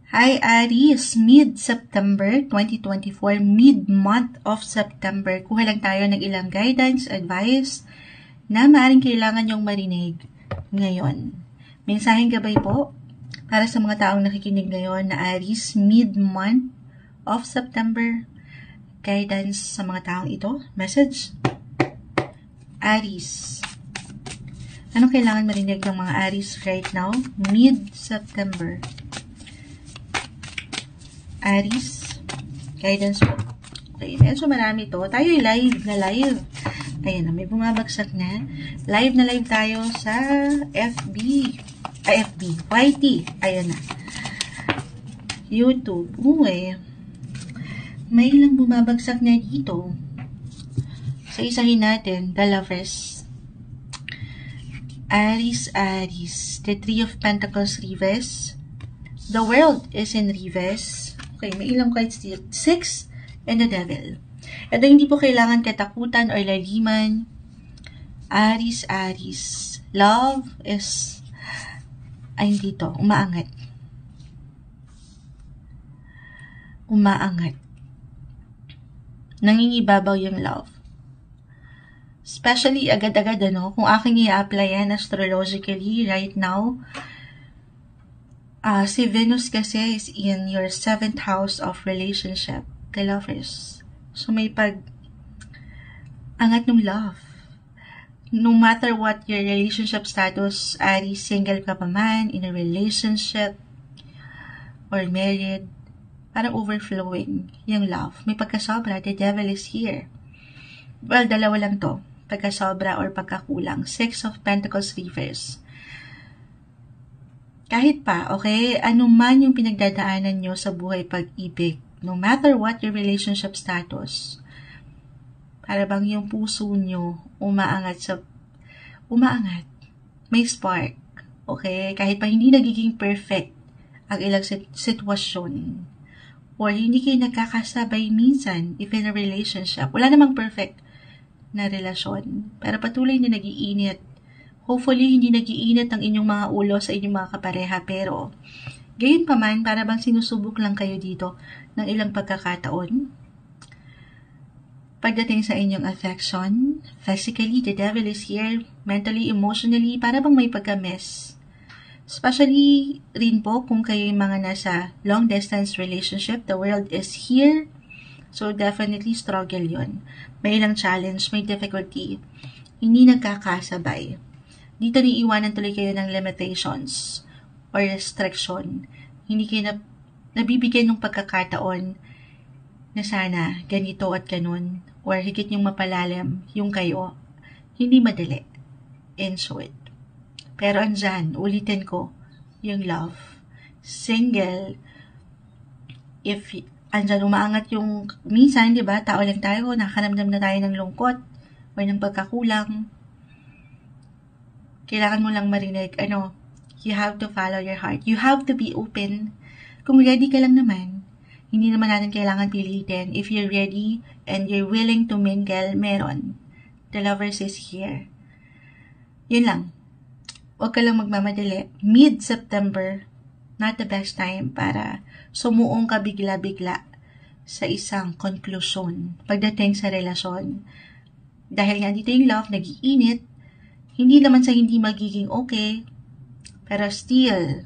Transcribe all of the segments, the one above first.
Hi Aries, mid-September 2024, mid-month of September. Kuha lang tayo ng ilang guidance, advice na maaaring kailangan nyong marinig ngayon. Mensaheng gabay po para sa mga taong nakikinig ngayon na Aries, mid-month of September. Guidance sa mga taong ito. Message. Aries. Anong kailangan marinig ng mga Aries right now? Mid-September. Aries, guidance po. Okay, medyo marami to. Tayo live na live. Ayan na, may bumabagsak na. Live na live tayo sa FB, YT. Ayan na. YouTube. Uy, may ilang bumabagsak na dito. So, isahin natin, the lovers. Aries, the Three of Pentacles, reverse. The World is in reverse. Okay, may ilang cards dito. 6 and the Devil. Ito hindi po kailangan katakutan or laliman. Aries. Love is, ay dito, umaangat. Nangingibabaw yung love. Especially agad-agad, kung aking i-applyan astrologically right now, si Venus kasi is in your 7th house of relationship, the lovers. So, may angat ng love. No matter what your relationship status, Aries, single ka pa man, in a relationship, or married, parang overflowing yung love. May pagkasobra, the Devil is here. Well, dalawa lang to. Pagkasobra or pagkakulang. 6 of Pentacles reverse. Kahit pa, okay, anuman yung pinagdadaanan nyo sa buhay pag-ibig, no matter what your relationship status, para bang yung puso nyo umaangat, may spark, okay, kahit pa hindi nagiging perfect ang ilang sitwasyon, or hindi kayo nagkakasabay minsan, if in a relationship, wala namang perfect na relasyon, pero patuloy na nag-iinit. Hopefully, hindi nag-iinit ang inyong mga ulo sa inyong mga kapareha, pero gayon pa man, para bang sinusubok lang kayo dito ng ilang pagkakataon. Pagdating sa inyong affection, physically, the Devil is here, mentally, emotionally, para bang may pagka-mess. Especially rin po kung kayo yung mga nasa long-distance relationship, the World is here, so definitely struggle yon. May ilang challenge, may difficulty, hindi nagkakasabay. Dito niiwanan tuloy kayo ng limitations or restriction. Hindi kayo nabibigyan ng pagkakataon na sana ganito at ganun or higit yung mapalalim yung kayo. Hindi madali. In short. Pero andyan, ulitin ko, yung love. Single, if andyan umaangat yung minsan, di ba, tao lang tayo, nakaramdam na tayo ng lungkot or ng pagkakulang. Kailangan mo lang marinig, you have to follow your heart. You have to be open. Kung ready ka lang naman, hindi naman natin kailangan pilitin. If you're ready and you're willing to mingle, meron. The lovers is here. Yun lang. Huwag ka lang magmamadali. Mid-September, not the best time para sumuong ka bigla-bigla sa isang konklusyon pagdating sa relasyon. Dahil nga dito yung love, nag-iinit, hindi naman sa hindi magiging okay, pero still,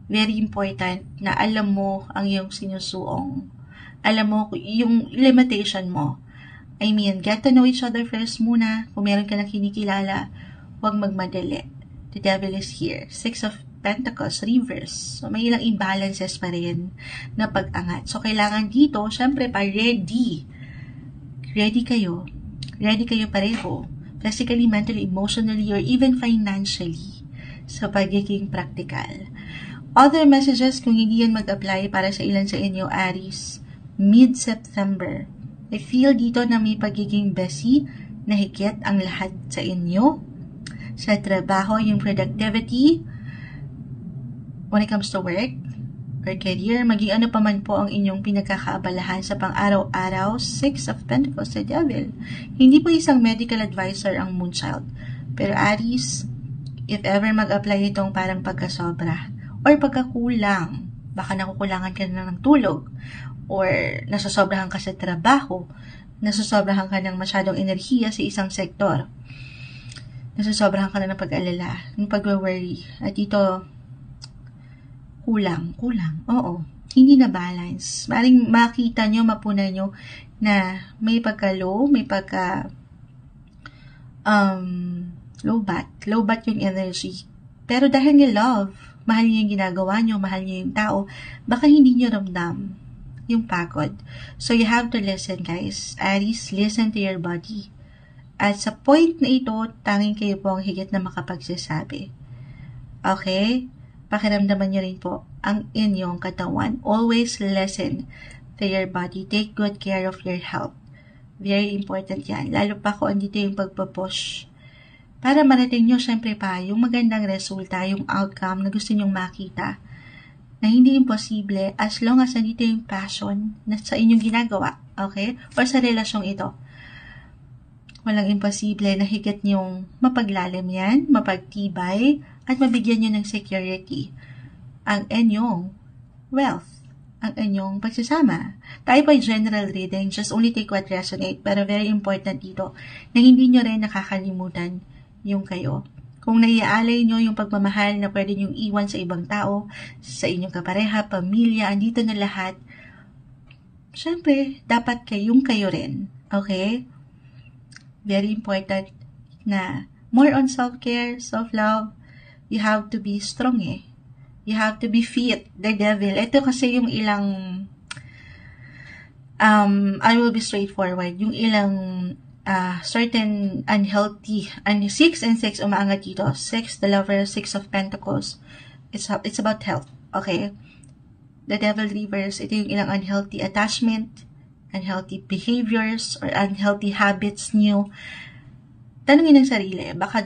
very important na alam mo ang iyong sinusuong. Alam mo yung limitation mo. I mean, get to know each other first muna. Kung meron ka na kinikilala, huwag magmadali. The Devil is here. 6 of Pentacles, reverse. So, may ilang imbalances pa rin na pag-angat. So, kailangan dito, syempre pa, ready. Ready kayo. Ready kayo pareho. Physically, mentally, emotionally, or even financially sa pagiging practical. Other messages, kung hindi yan mag-apply para sa ilan sa inyo, Aries, mid-September. I feel dito na may pagiging busy na higit ang lahat sa inyo. Sa trabaho, yung productivity, when it comes to work, or career, maging ano pa man po ang inyong pinagkakaabalahan sa pang-araw-araw. 6 of Pentacles, the Devil. Hindi po isang medical advisor ang Moonchild. Pero Aries, if ever mag-apply itong parang pagkasobra or pagkakulang Baka nakukulangan ka na ng tulog, or nasasobrahan ka sa trabaho, nasasobrahan ka ng masyadong enerhiya sa isang sektor, nasasobrahan ka na ng pag-alala, ng pag-worry, at ito, kulang, oo, hindi na balance. Maring makita nyo, mapunan nyo, na may pagka-low, may pagka low bat yung energy. Pero dahil niyo love, mahal niyo yung ginagawa niyo, mahal niyo yung tao, baka hindi niyo ramdam yung pagod. So you have to listen, guys. Aries, listen to your body. At sa point na ito, tanging kayo po ang higit na makapagsasabi. Okay? Pakiramdaman niyo rin po ang inyong katawan. Always listen to your body. Take good care of your health. Very important yan. Lalo pa kung andito yung pagpapush. Para marating nyo, syempre pa, yung magandang resulta, yung outcome na gusto nyong makita. Na hindi imposible as long as andito yung passion na sa inyong ginagawa. Okay? Or sa relasyong ito. Walang imposible na higit nyong mapaglalim yan, mapagtibay, at mabigyan nyo ng security ang inyong wealth, ang inyong pagsasama. Tayo po ay general reading, just only take what resonate, pero very important dito na hindi nyo rin nakakalimutan yung kayo. Kung naiaalay nyo yung pagmamahal na pwede nyong iwan sa ibang tao, sa inyong kapareha, pamilya, andito na lahat, syempre, dapat kayong kayo rin. Okay? Very important na more on self-care, self-love. You have to be strong You have to be fit, the devil. Ito kasi yung ilang, I will be straightforward, yung ilang certain unhealthy, and 6 and 6 umaangat dito. 6, the lover, 6 of pentacles. It's about health, okay? The devil reverse, ito yung ilang unhealthy attachment, unhealthy behaviors, or unhealthy habits nyo. Tanungin ng sarili, baka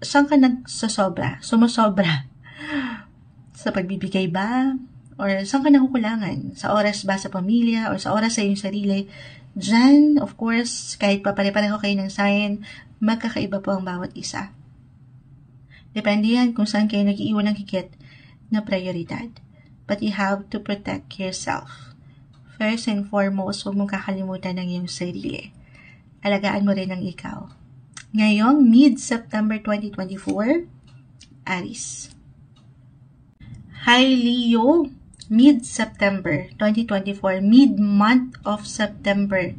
saan ka sumusobra? Sa pagbibigay ba? Or saan ka nakukulangan? Sa oras ba sa pamilya? Or sa oras sa iyong sarili? Diyan, of course, kahit pa pare-pareho kayo ng sign, magkakaiba po ang bawat isa. Depende yan kung saan kayo nag-iiwan ng higit na prioridad. But you have to protect yourself. First and foremost, huwag mong kakalimutan ng iyong sarili. Alagaan mo rin ang ikaw. Ngayong mid-September 2024, Aries. Hi Leo, mid-September 2024, mid-month of September.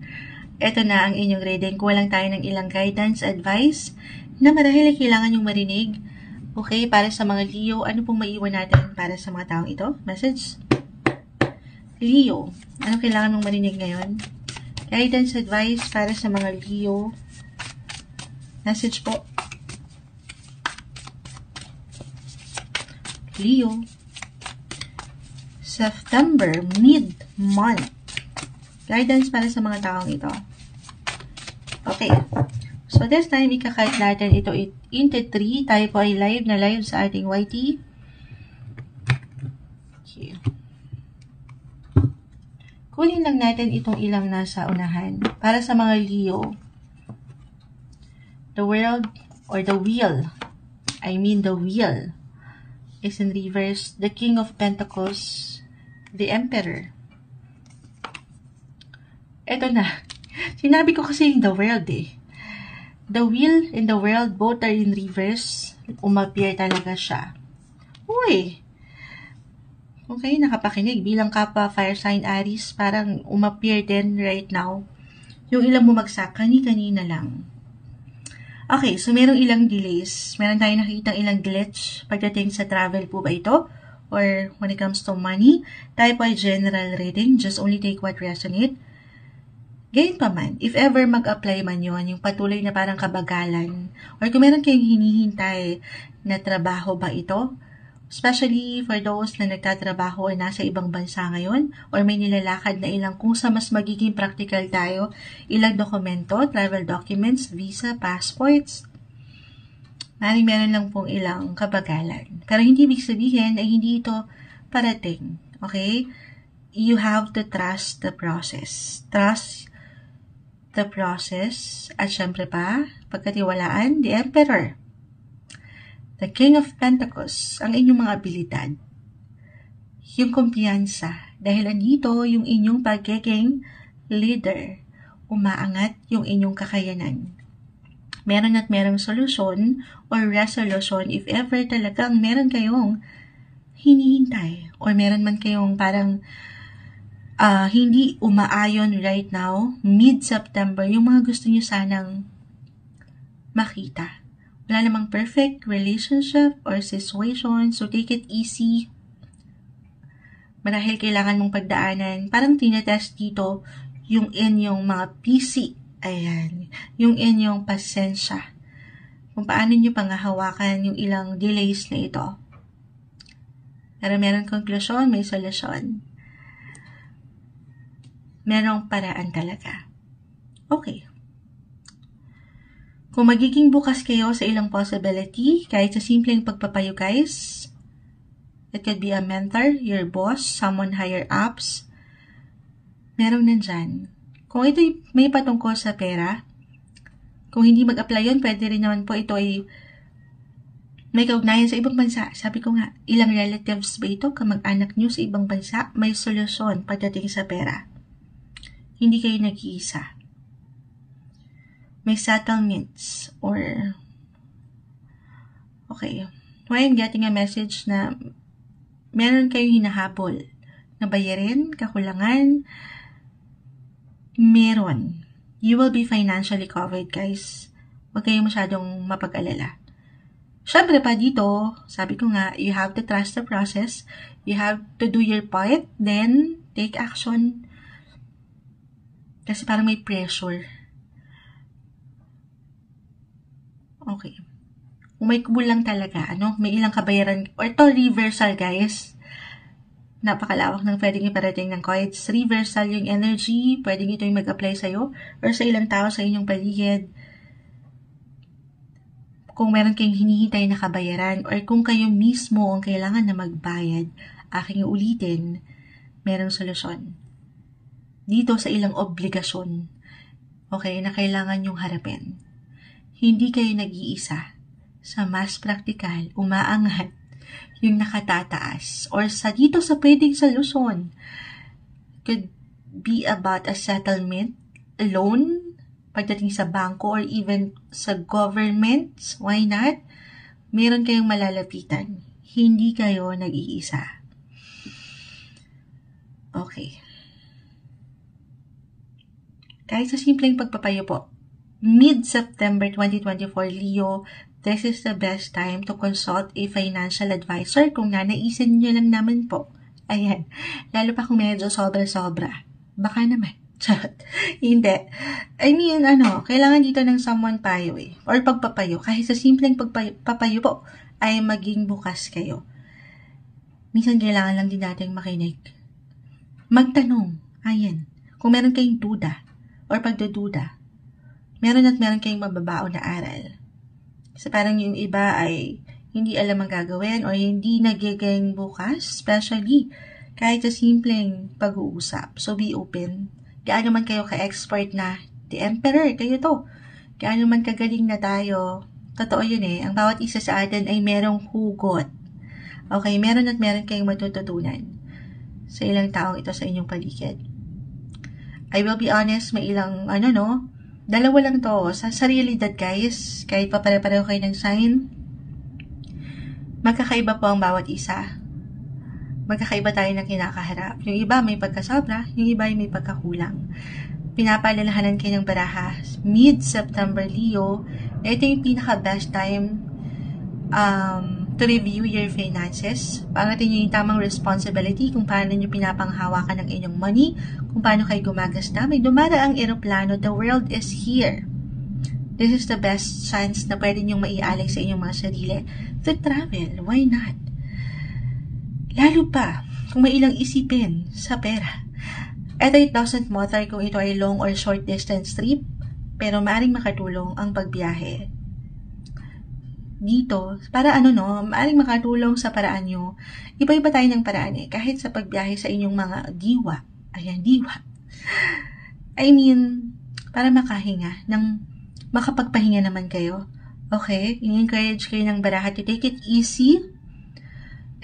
Ito na ang inyong reading. Kulang tayo ng ilang guidance, advice, na marahil ay kailangan yung marinig. Okay, para sa mga Leo, ano pong maiwan natin para sa mga taong ito? Message? Leo, ano kailangan mong marinig ngayon? Guidance, advice para sa mga Leo. Message po. Leo. September, mid-month. Guidance para sa mga taong ito. Okay. So, this time, ika-cut natin ito into 3. Tayo po ay live na live sa ating YT. Okay. Kunin lang natin itong ilang nasa unahan. Para sa mga Leo, the world or the wheel, the wheel is in reverse. The King of Pentacles, the Emperor. Ito na. Sinabi ko kasi yung the world The wheel and the world, both are in reverse. Umappear talaga siya. Uy! Okay, nakapakinig. Bilang kapwa fire sign Aries, parang umappear din right now. Yung ilang bumagsak, kani-kanina lang. Okay, so merong ilang delays. Meron tayong nakikita ilang glitch pagdating sa travel po ba ito? Or when it comes to money, tayo po ay general reading. Just only take what resonate. Gayon pa man, if ever mag-apply man yun, yung patuloy na parang kabagalan, or kung meron kayong hinihintay na trabaho ba ito, especially for those na nagtatrabaho o nasa ibang bansa ngayon, or may nilalakad na ilang kung sa mas magiging practical tayo, ilang dokumento, travel documents, visa, passports, meron lang pong ilang kabagalan. Pero hindi ibig sabihin ay hindi ito parating. Okay? You have to trust the process. Trust the process. At syempre pa, pagkatiwalaan, the Emperor. The King of Pentacles, ang inyong mga abilidad. yung kumpiyansa. Dahil andito yung inyong pagiging leader. Umaangat yung inyong kakayanan. Meron at merong solusyon or resolution if ever talagang meron kayong hinihintay or meron man kayong parang hindi umaayon right now, mid-September, yung mga gusto nyo sanang makita. Wala namang perfect relationship or situation, so take it easy. Marahil kailangan mong pagdaanan, parang tinatest dito yung inyong mga PC. Ayan, yung inyong pasensya. Kung paano nyo pangahawakan yung ilang delays na ito. Pero meron konklusyon, may solusyon. Merong paraan talaga. Okay. Kung magiging bukas kayo sa ilang possibility, kahit sa simpleng pagpapayo guys, it could be a mentor, your boss, someone higher ups, meron nandyan. Kung ito may patungkol sa pera, kung hindi mag-apply yun, pwede rin naman po ito ay may kaugnayan sa ibang bansa. Sabi ko nga, ilang relatives ba ito, kamag-anak nyo sa ibang bansa, may solusyon pagdating sa pera. Hindi kayo nag-iisa. May settlements or okay. Why I'm getting a message na meron kayong hinahabol na bayarin, kakulangan, meron. You will be financially covered, guys. Huwag kayong masyadong mapag-alala. Siyempre pa dito, sabi ko nga, you have to trust the process. You have to do your part, then take action. Kasi parang may pressure. Okay. Kung may kulang talaga, may ilang kabayaran, or to reversal, guys. Napakalawak ng pwedeng iparating ng cards. Reversal yung energy, pwedeng ito yung mag-apply sa'yo, or sa ilang tao sa inyong paligid. Kung meron kayong hinihintay na kabayaran, or kung kayo mismo ang kailangan na magbayad, aking ulitin, merong solusyon. Dito sa ilang obligasyon, okay, na kailangan yung harapin. Hindi kayo nag-iisa. Sa mas praktikal, umaangat yung nakatataas. Or sa dito sa pwedeng solusyon. Could be about a settlement, a loan, pagdating sa bangko or even sa government. Why not? Meron kayong malalapitan. Hindi kayo nag-iisa. Okay. Kahit sa simpleng pagpapayo po, mid-September 2024, Leo, this is the best time to consult a financial advisor kung nanaisin nyo lang naman po. Ayan. Lalo pa kung medyo sobra-sobra. Baka naman. Charot. Hindi. I mean, kailangan dito ng someone payo or pagpapayo. Kahit sa simpleng pagpapayo po, ay maging bukas kayo. Minsan kailangan lang din natin makinig. Magtanong. Ayan. Kung meron kayong duda or pagdududa, meron kayong mababaon na aral. Kasi parang yung iba ay hindi alam ang gagawin or hindi nagiging bukas, especially kahit sa simpleng pag-uusap. So be open. Gaano man kayo ka-expert na, the emperor, kayo to. Gaano man kagaling na tayo, totoo yun ang bawat isa sa atin ay merong hugot. Okay, meron kayong matututunan sa ilang taong ito sa inyong paligid. I will be honest, may ilang, dalawa lang to. Sa realidad, guys, kahit pa pare-pareho kayo ng sign, magkakaiba po ang bawat isa. Magkakaiba tayo ng kinakaharap. Yung iba may pagkasobra, yung iba ay may pagkakulang. Pinapaalalahanan kayo ng baraha. Mid-September, Leo, ito yung pinaka-best time to review your finances. Pangatin nyo yung tamang responsibility kung paano nyo pinapanghawakan ng inyong money, kung paano kayo gumagasta. May dumaraang eroplano, the world is here. This is the best chance na pwede nyong maialay sa inyong mga sarili to travel. Why not? Lalo pa, kung may ilang isipin sa pera. Ito, it doesn't matter kung ito ay long or short distance trip, pero maaaring makatulong ang pagbiyahe. Dito, para maaaring makatulong sa paraan nyo. Iba-iba tayo ng paraan kahit sa pagbiyahe sa inyong mga diwa. Ayan, diwa. I mean, para makahinga, makapagpahinga naman kayo. Okay? I-encourage kayo ng baraha to take it easy.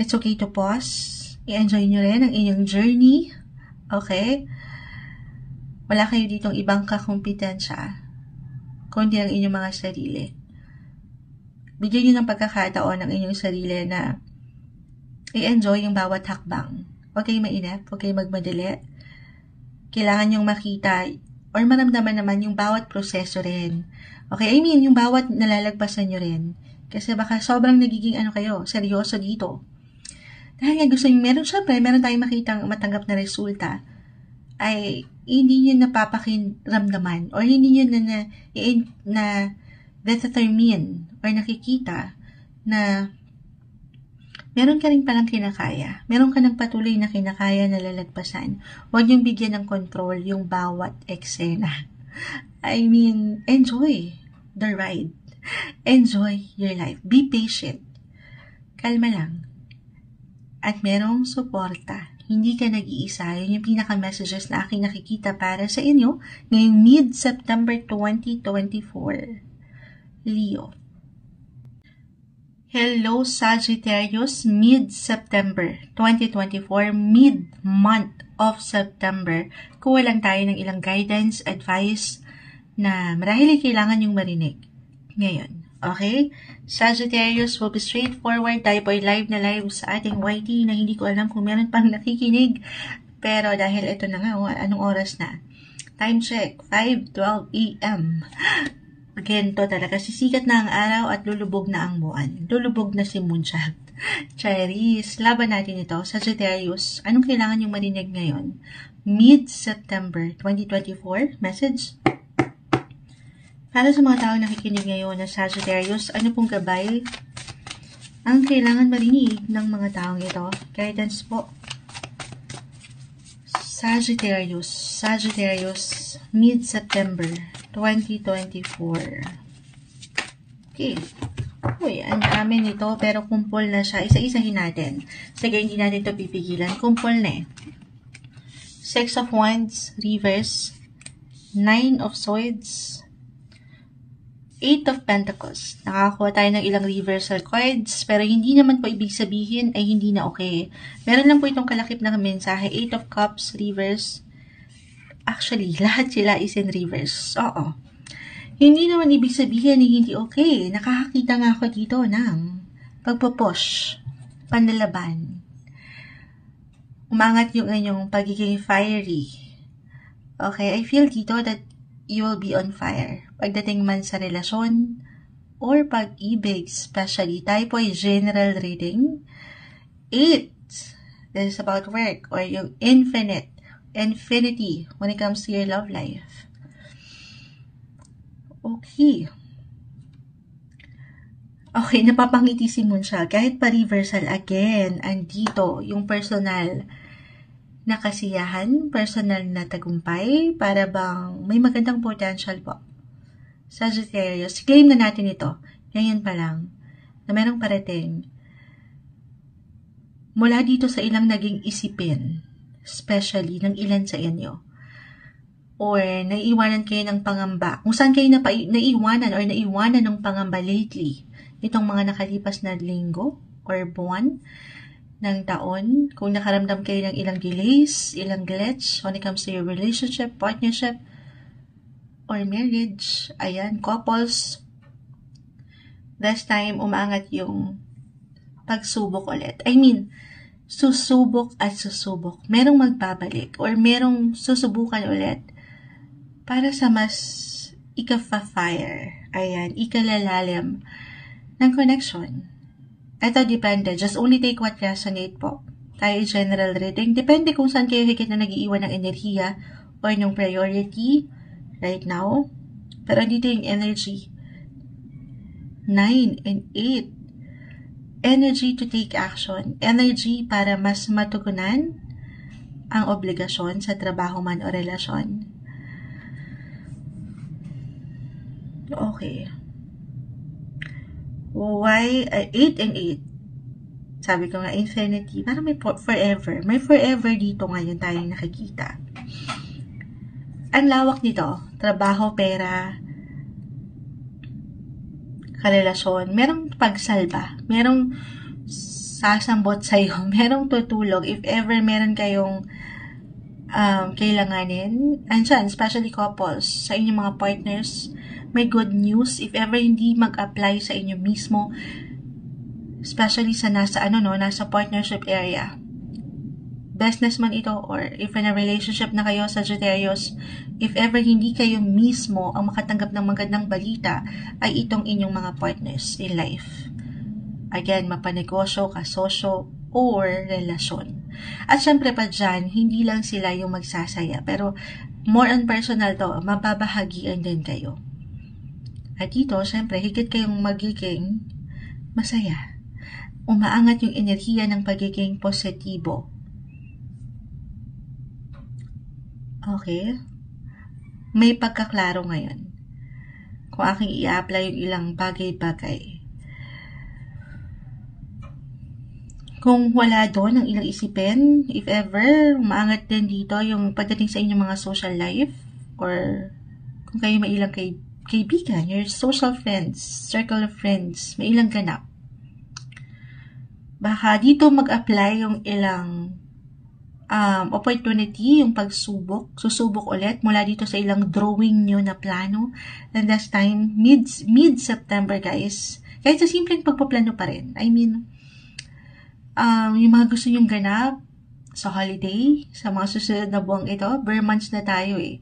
It's okay to pause. I-enjoy nyo rin ang inyong journey. Okay? Wala kayo ditong ibang kakumpetensya, kundi ang inyong mga sarili. Bigyan nyo ng pagkakataon ang inyong sarili na i-enjoy yung bawat hakbang. Huwag kayong mainip, huwag kayong magmadali. Kailangan nyong makita or maramdaman naman yung bawat proseso rin. Okay, I mean, yung bawat nalalagpasan nyo rin. Kasi baka sobrang nagiging seryoso dito. Dahil nga gusto nyo, meron tayong makitang matanggap na resulta, ay hindi nyo napapakiramdaman or hindi nyo na determine or nakikita na meron ka rin palang kinakaya. Meron ka ng patuloy na kinakaya na lalagpasan. Huwag yung bigyan ng control yung bawat eksena. I mean, enjoy the ride. Enjoy your life. Be patient. Kalma lang. At merong suporta. Hindi ka nag-iisa. Yun yung pinaka-messages na aking nakikita para sa inyo ngayong mid-September 2024. Leo. Hello Sagittarius, mid-September 2024, mid-month of September. Kuha lang tayo ng ilang guidance, advice na marahil kailangan yung marinig ngayon. Okay? Sagittarius, will be straightforward. Tayo po ay live na live sa ating YT na hindi ko alam kung meron pang nakikinig. Pero dahil ito na nga, anong oras na? Time check, 5:12 a.m. Gento talaga, sisikat na ang araw at lulubog na ang buwan. Lulubog na si Moonshot. Charis, laban natin ito. Sagittarius, anong kailangan yung marinig ngayon? Mid-September 2024, message. Para sa mga taong nakikinig ngayon na Sagittarius, ano pong gabay ang kailangan marinig ng mga taong ito? Guidance po. Sagittarius, mid-September 2024. Okay. Uy, ang dami nito, pero kumpol na siya. Isa-isahin natin. Sige, hindi natin ito pipigilan. Kumpol na eh. Six of Wands, reverse. Nine of Swords. Eight of Pentacles. Nakakuha tayo ng ilang reversal cards, pero hindi naman po ibig sabihin ay hindi na okay. Meron lang po itong kalakip na mensahe. Eight of Cups, reverse. Actually, lahat sila is in reverse. Oo. Hindi naman ibig sabihin na hindi okay. Nakakakita nga ako dito ng pagpupush, panlalaban. Umangat yung inyong pagiging fiery. Okay, I feel dito that you will be on fire. Pagdating man sa relasyon or pag-ibig, especially. Tayo po ay general reading. 8, this is about work or yung infinity when it comes to your love life. Okay. Okay, napapangiti si Moonshot. Kahit pa-reversal, again, andito yung personal na kasiyahan, personal na tagumpay, para bang may magandang potential po. Sagittarius, claim na natin ito. Ngayon pa lang, na merong parating mula dito sa ilang naging isipin, especially ng ilan sa inyo, or naiiwanan kayo ng pangamba, kung saan kayo naiiwanan or naiiwanan ng pangamba lately, itong mga nakalipas na linggo or buwan ng taon, kung nakaramdam kayo ng ilang delays, ilang glitch when it comes to your relationship, partnership, or marriage, ayan, couples, this time, umaangat yung pagsubok ulit. I mean, susubok at susubok. Merong magbabalik or merong susubukan ulit para sa mas ika-fire, ayan, ikalalalim ng connection. Ito depende. Just only take what resonate po. Tayo general reading. Depende kung saan kayo higit na nag-iiwan ng enerhiya or ng priority right now. Pero dito yung energy. 9 and 8. Energy to take action. Energy para mas matugunan ang obligasyon sa trabaho man o relasyon. Okay. Why 8 and 8? Sabi ko nga, infinity. Parang may forever. May forever dito ngayon tayong nakikita. Ang lawak nito, trabaho, pera, karelasyon. Merong pagsalba. Merong sasambot sa'yo, merong tutulog if ever meron kayong kailanganin. Andyan, especially couples, sa inyong mga partners, may good news if ever hindi mag-apply sa inyo mismo, especially sa nasa partnership area. Business man ito, or if in a relationship na kayo, Sagittarius, if ever hindi kayo mismo ang makatanggap ng magandang balita, ay itong inyong mga partners in life. Again, mapanegosyo, kasosyo, or relasyon. At syempre pa dyan, hindi lang sila yung magsasaya, pero more on personal to, mababahagian din kayo. At dito, syempre, higit kayong magiging masaya. Umaangat yung enerhiya ng pagiging positibo. Okay? May pagkaklaro ngayon. Kung aking i-apply yung ilang bagay-bagay. Kung wala doon ang ilang isipin, if ever, umaangat din dito yung pagdating sa inyong mga social life, or kung kayo may ilang kaibigan, your social friends, circle of friends, may ilang ganap. Baka dito mag-apply yung ilang opportunity, yung susubok ulit mula dito sa ilang drawing nyo na plano. And this time, mid-September guys, kahit sa simpleng pagpaplano pa rin. I mean, yung mga gusto nyong ganap sa holiday, sa mga susunod na buwang ito, bare months na tayo eh.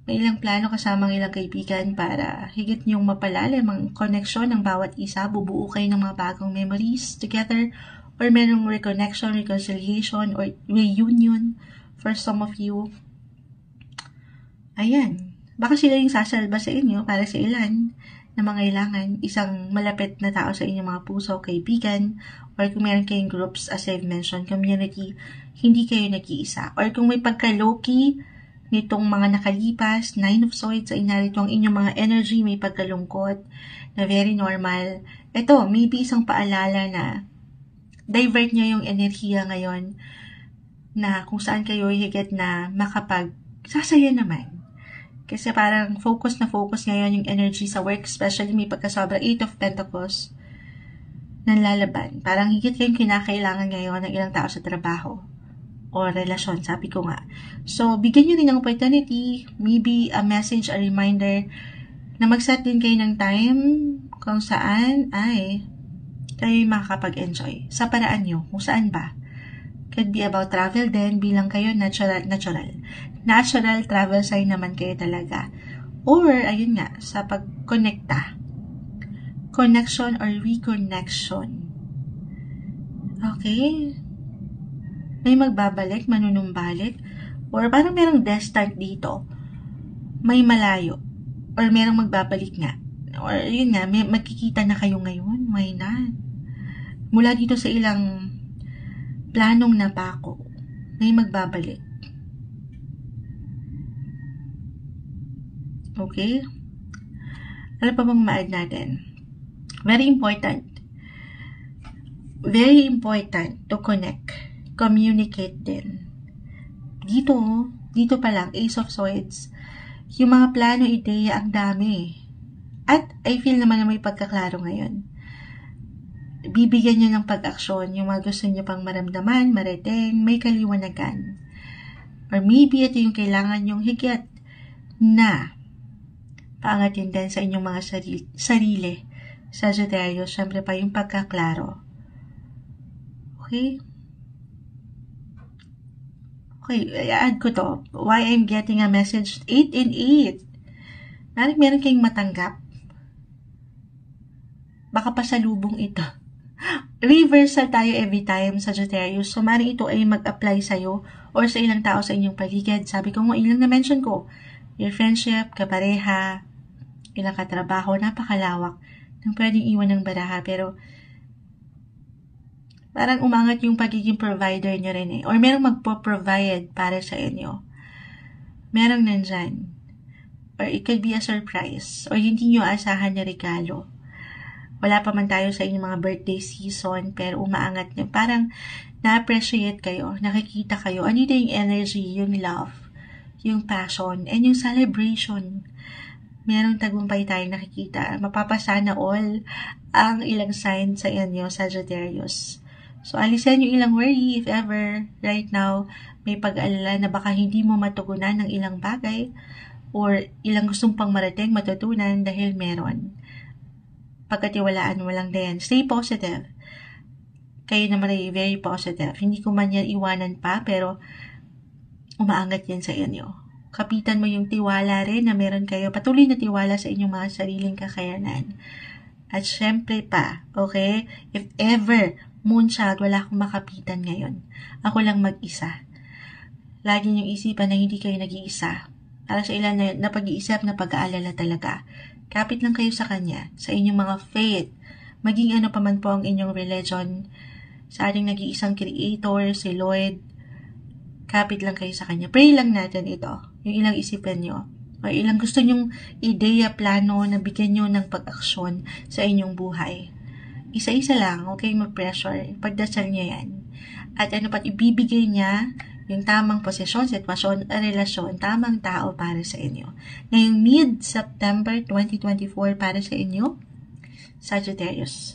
May ilang plano kasama ng ilang kaibigan para higit nyong mapalalim ang connection ng bawat isa, bubuo kayo ng mga bagong memories together, or merong reconnection, reconciliation, or reunion for some of you. Ayan. Baka sila yung sasalba sa inyo para sa ilan na mangailangan isang malapit na tao sa inyong mga puso, kaibigan, or kung meron kayong groups, as I've mentioned, community, hindi kayo nag-iisa. Or kung may pagka-low-key nitong mga nakalipas, 9 of Swords, ay narito ang inyong mga energy, may pagkalungkot, na very normal. Ito, maybe isang paalala na divert nyo yung enerhiya ngayon na kung saan kayo higit na sasaya naman. Kasi parang focus na focus ngayon yung energy sa work, especially may pagkasobra 8 of Pentacles ng lalaban. Parang higit kayong kinakailangan ngayon ng ilang tao sa trabaho o relasyon, sabi ko nga. So, bigyan nyo rin ng opportunity, maybe a message, a reminder, na mag-set din kayo ng time kung saan ay kayo makakapag-enjoy sa paraan nyo, kung saan ba. Could be about travel din, bilang kayo natural travel sign naman kayo talaga. Or, ayun nga, sa pag-connecta. Connection or reconnection. Okay? May magbabalik, manunumbalik, or parang merong destined dito. May malayo. Or merong magbabalik nga. Or, yun nga, magkikita na kayo ngayon. Why not? Mula dito sa ilang planong napako, may magbabalik. Okay? Ano pa bang ma-add natin? Very important to connect. Communicate din. Dito pa lang, Ace of Swords, yung mga plano, ideya, ang dami. At I feel naman na may pagkaklaro ngayon. Bibigyan nyo ng pag-aksyon yung mga gusto nyo pang maramdaman, marating, may kaliwanagan. Or maybe ito yung kailangan nyong higit na paangatin din sa inyong mga sarili. Sagittarius, syempre pa yung pagkaklaro. Okay? Okay, i-add ko to. Why I'm getting a message 8 and 8. Meron kayong matanggap. Baka pasalubong ito. Reversal tayo every time, Sagittarius. So, maaaring ito ay mag-apply sa'yo or sa ilang tao sa inyong paligid. Sabi ko nga, ilang na-mention ko. Your friendship, kapareha, ilang katrabaho, napakalawak ng pwedeng iwan ng baraha. Pero, parang umangat yung pagiging provider nyo rin eh. Or merong magpo-provide para sa inyo. Merong nandyan. Or it could be a surprise. Or hindi nyo asahan na regalo. Wala pa man tayo sa inyong mga birthday season, pero umaangat nyo. Parang na-appreciate kayo, nakikita kayo. Ano yung energy, yung love, yung passion, and yung celebration merong tagumpay tayong nakikita. Mapapasana all ang ilang sign sa inyo, Sagittarius. So, alisan yung ilang worry if ever, right now, may pag-alala na baka hindi mo matugunan ng ilang bagay or ilang gustong pang marating matutunan dahil meron. Pagkatiwalaan mo lang din. Stay positive. Kayo naman ay very positive. Hindi ko man yan iwanan pa, pero umaangat yan sa inyo. Kapitan mo yung tiwala rin na meron kayo. Patuloy na tiwala sa inyong mga sariling kakayanan. At syempre pa, okay? If ever, Moonchild, wala akong makapitan ngayon. Ako lang mag-isa. Lagi niyong isipan na hindi kayo nag-iisa. Para sa ilan na pag-iisip na pag-aalala talaga. Kapit lang kayo sa Kanya, sa inyong mga faith. Maging ano pa man po ang inyong religion, sa ating nag-iisang Creator, si Lord, kapit lang kayo sa Kanya. Pray lang natin ito, yung ilang isipin nyo. O ilang gusto nyong ideya, plano na bigyan nyo ng pag-aksyon sa inyong buhay. Isa-isa lang, okay, mag-pressure. Pagdasal nyo yan. At ano pat ibibigay niya yung tamang posisyon, sitwasyon, relasyon, tamang tao para sa inyo. Ngayong mid-September 2024 para sa inyo, Sagittarius.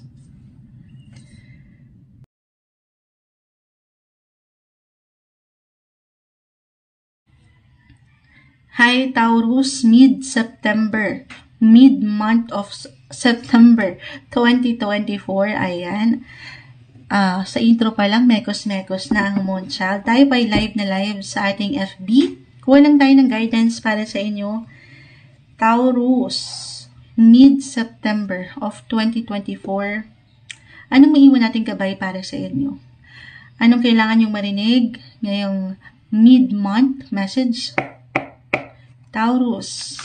Hi, Taurus, mid-September, mid-month of September 2024, ayan. Sa intro pa lang, mekos-mekos na ang Moonchild. Tayo pa live na live sa ating FB. Kuha lang tayo ng guidance para sa inyo. Taurus, mid-September of 2024. Anong maiwan nating gabay para sa inyo? Anong kailangan yung marinig ngayong mid-month message? Taurus,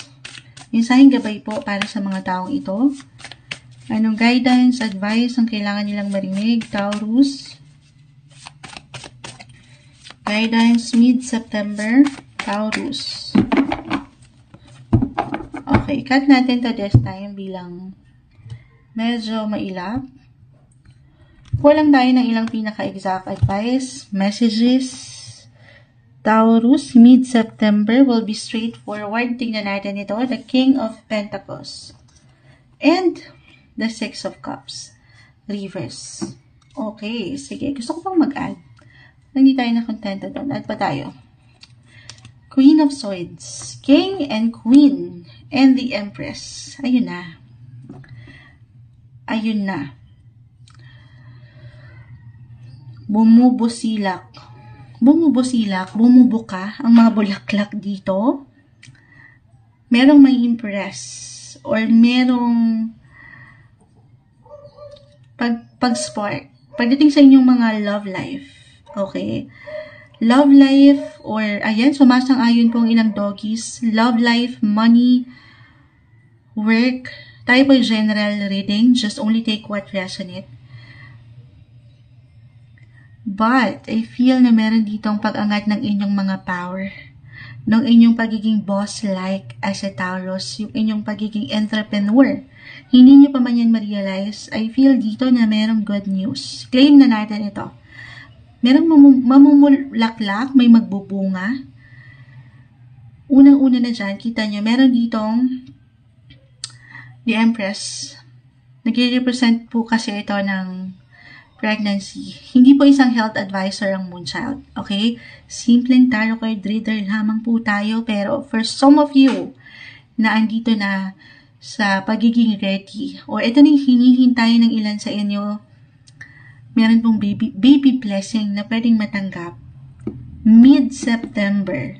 mensaheng gabay po para sa mga taong ito. Anong guidance, advice ang kailangan nilang marinig, Taurus? Guidance mid-September, Taurus. Okay, cut natin to this time bilang medyo mailap. Kulang tayo ng ilang pinaka-exact advice, messages. Taurus, mid-September will be straightforward. Tingnan natin ito, the King of Pentacles. And the Six of Cups. Reverse. Okay, sige. Gusto ko pang mag-add. Hindi tayo nakontento doon. Add pa tayo. Queen of Swords. King and Queen. And the Empress. Ayun na. Ayun na. Bumubusilak. Bumubuka ang mga bulaklak dito. Merong may impress. Or merong pag-spark. Pagdating sa inyong mga love life. Okay? Love life or, ayan, sumasang-ayon po ang ilang doggies. Love life, money, work. Tayo po general reading. Just only take what resonate. But, I feel na meron ditong pag-angat ng inyong mga power. Ng inyong pagiging boss-like as a Taurus. Yung inyong pagiging entrepreneur. Hindi nyo pa man yan ma-realize, I feel dito na merong good news. Claim na natin ito. Merong mamumulaklak, may magbubunga. Unang-una na dyan, kita nyo, meron ditong the Empress. Nag-represent po kasi ito ng pregnancy. Hindi po isang health advisor ang Moonchild. Okay? Simpleng tarot card reader lamang po tayo. Pero for some of you na andito na sa pagiging ready, o ito na yung hinihintay ng ilan sa inyo, meron pong baby blessing na pwedeng matanggap mid-September.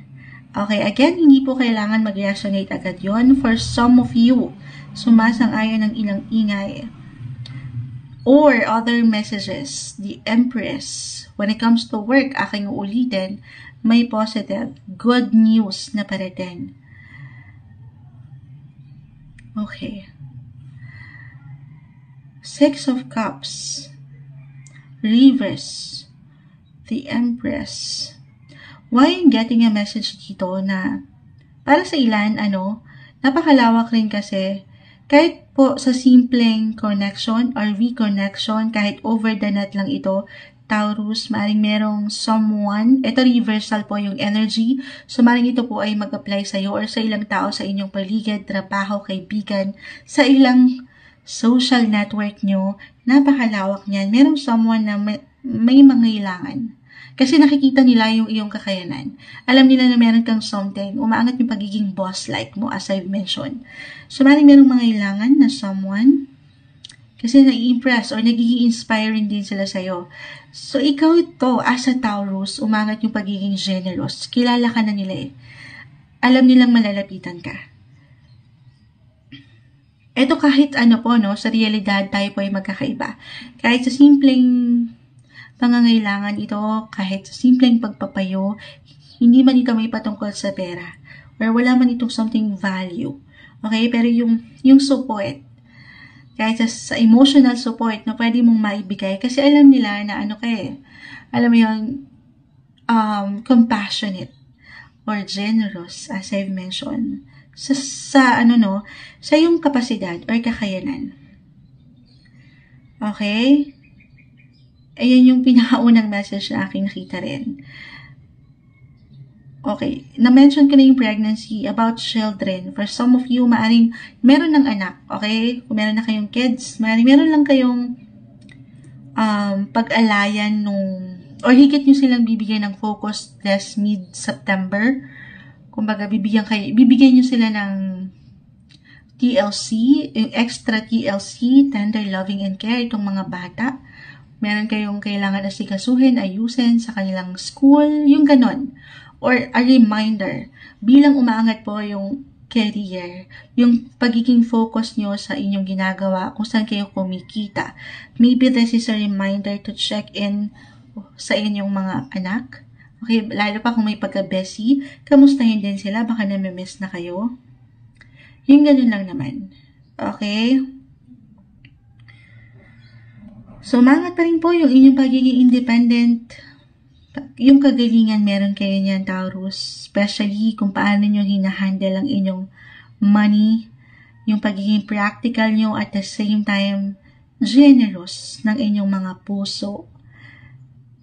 Okay, again, hindi po kailangan mag-resonate agad yon. For some of you, sumasang-ayon ng ilang ingay or other messages, the Empress, when it comes to work, aking uulitin, may positive, good news na parating. Okay. Six of Cups. Reverse. The Empress. Why I'm getting a message dito na para sa ilan, napakalawak rin kasi kahit po sa simpleng connection or reconnection, kahit over the net lang ito, Taurus, maring merong someone, ito reversal po yung energy, so maring ito po ay mag-apply sa iyo or sa ilang tao sa inyong paligid, trabaho, kaibigan, sa ilang social network nyo, napakalawak niyan. Merong someone na may mangailangan. Kasi nakikita nila yung iyong kakayanan. Alam nila na meron kang something, umaangat yung pagiging boss-like mo as I've mentioned. So maring merong mangailangan na someone, kasi nai-impress or nagiging inspiring din sila sa'yo. So, ikaw ito, as a Taurus, umangat yung pagiging generous. Kilala ka na nila eh. Alam nilang malalapitan ka. Ito kahit ano po, no, sa realidad tayo po ay magkakaiba. Kahit sa simpleng pangangailangan ito, kahit sa simpleng pagpapayo, hindi man ito may patungkol sa pera. Or wala man itong something value. Okay? Pero yung support, kahit sa emotional support na pwede mong maibigay kasi alam nila na ano kayo, alam mo yun, compassionate or generous as I've mentioned sa yung kapasidad or kakayanan. Okay? Ayan yung pinakaunang message na aking nakita rin. Okay, na-mention ko na yung pregnancy about children. For some of you, maaring meron ng anak, okay? Kung meron na kayong kids, maaring meron lang kayong pag-alayan or higit nyo silang bibigyan ng focus this mid-September. Kumbaga, bibigyan nyo sila ng TLC, yung extra TLC, tender, loving, and care, itong mga bata. Meron kayong kailangan asikasuhin, ayusin sa kanilang school, yung ganon. Or a reminder, bilang umaangat po yung career, yung pagiging focus nyo sa inyong ginagawa, kung saan kayo kumikita. Maybe this is a reminder to check in sa inyong mga anak. Okay, lalo pa kung may pagka-bestie, kamustahin din sila, baka namimiss na kayo. Yung ganun lang naman. Okay? So, umangat pa rin po yung inyong pagiging independent. Yung kagalingan meron kayo niyan, Taurus. Especially kung paano nyo hinahandle ang inyong money. Yung pagiging practical nyo at the same time, generous ng inyong mga puso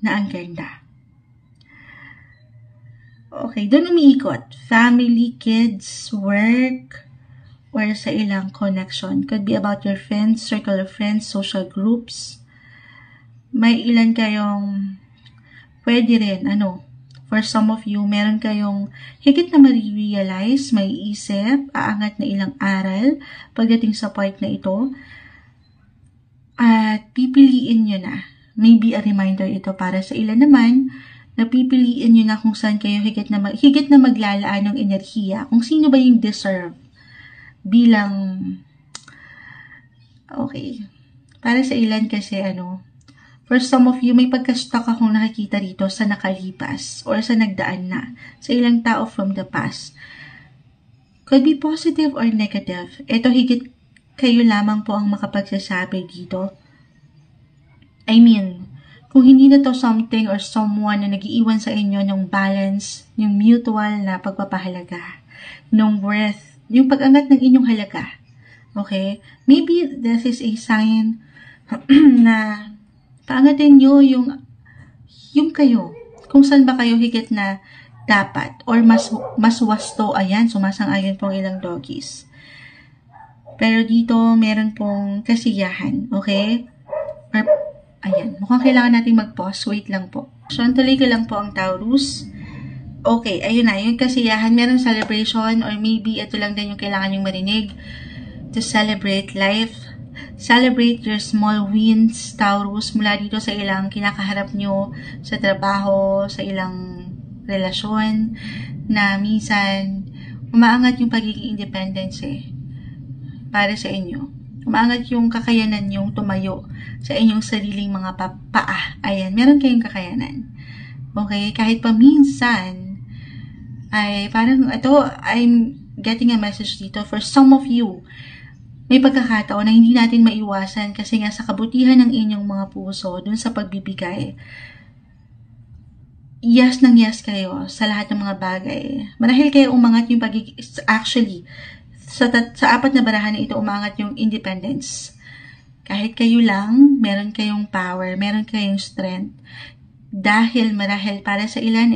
na ang ganda. Okay, doon umiikot. Family, kids, work, or sa ilang connection. Could be about your friends, circle of friends, social groups. May ilan kayong pwede rin, for some of you, meron kayong higit na ma-realize, may isip, aangat na ilang aral pagdating sa point na ito. At pipiliin nyo na. Maybe a reminder ito para sa ilan naman, na pipiliin nyo na kung saan kayo higit na maglalaan ng enerhiya, kung sino ba yung deserve bilang, okay, para sa ilan kasi for some of you, may pagka-stuck akong nakikita rito sa nakalipas or sa nagdaan na, sa ilang tao from the past. Could be positive or negative. Ito higit kayo lamang po ang makapagsasabi dito. I mean, kung hindi na to something or someone na nag-iiwan sa inyo ng balance, yung mutual na pagpapahalaga, ng worth, yung pag-angat ng inyong halaga. Okay? Maybe this is a sign na paangatin nyo yung kayo. Kung saan ba kayo higit na dapat or mas wasto. Ayan, sumasang-ayon pong ilang doggies. Pero dito, meron pong kasiyahan. Okay? Or, ayan, mukhang kailangan natin mag-pause. Wait lang po. So, tuloy ko lang po ang Taurus. Okay, ayun na. Yung kasiyahan, meron celebration or maybe ito lang din yung kailangan yung marinig to celebrate life. Celebrate your small wins, Taurus, mula dito sa ilang kinakaharap nyo sa trabaho, sa ilang relasyon, na minsan umaangat yung pagiging independence para sa inyo. Umaangat yung kakayanan nyong tumayo sa inyong sariling mga paa. Ayan, meron kayong kakayanan. Okay? Kahit pa minsan, ay parang ito, I'm getting a message dito for some of you. May pagkakataon na hindi natin maiwasan kasi nga sa kabutihan ng inyong mga puso, dun sa pagbibigay, yes nang yes kayo sa lahat ng mga bagay. Marahil kayo umangat yung actually, sa apat na barahan na ito, umangat yung independence. Kahit kayo lang, meron kayong power, meron kayong strength. Marahil para sa ilan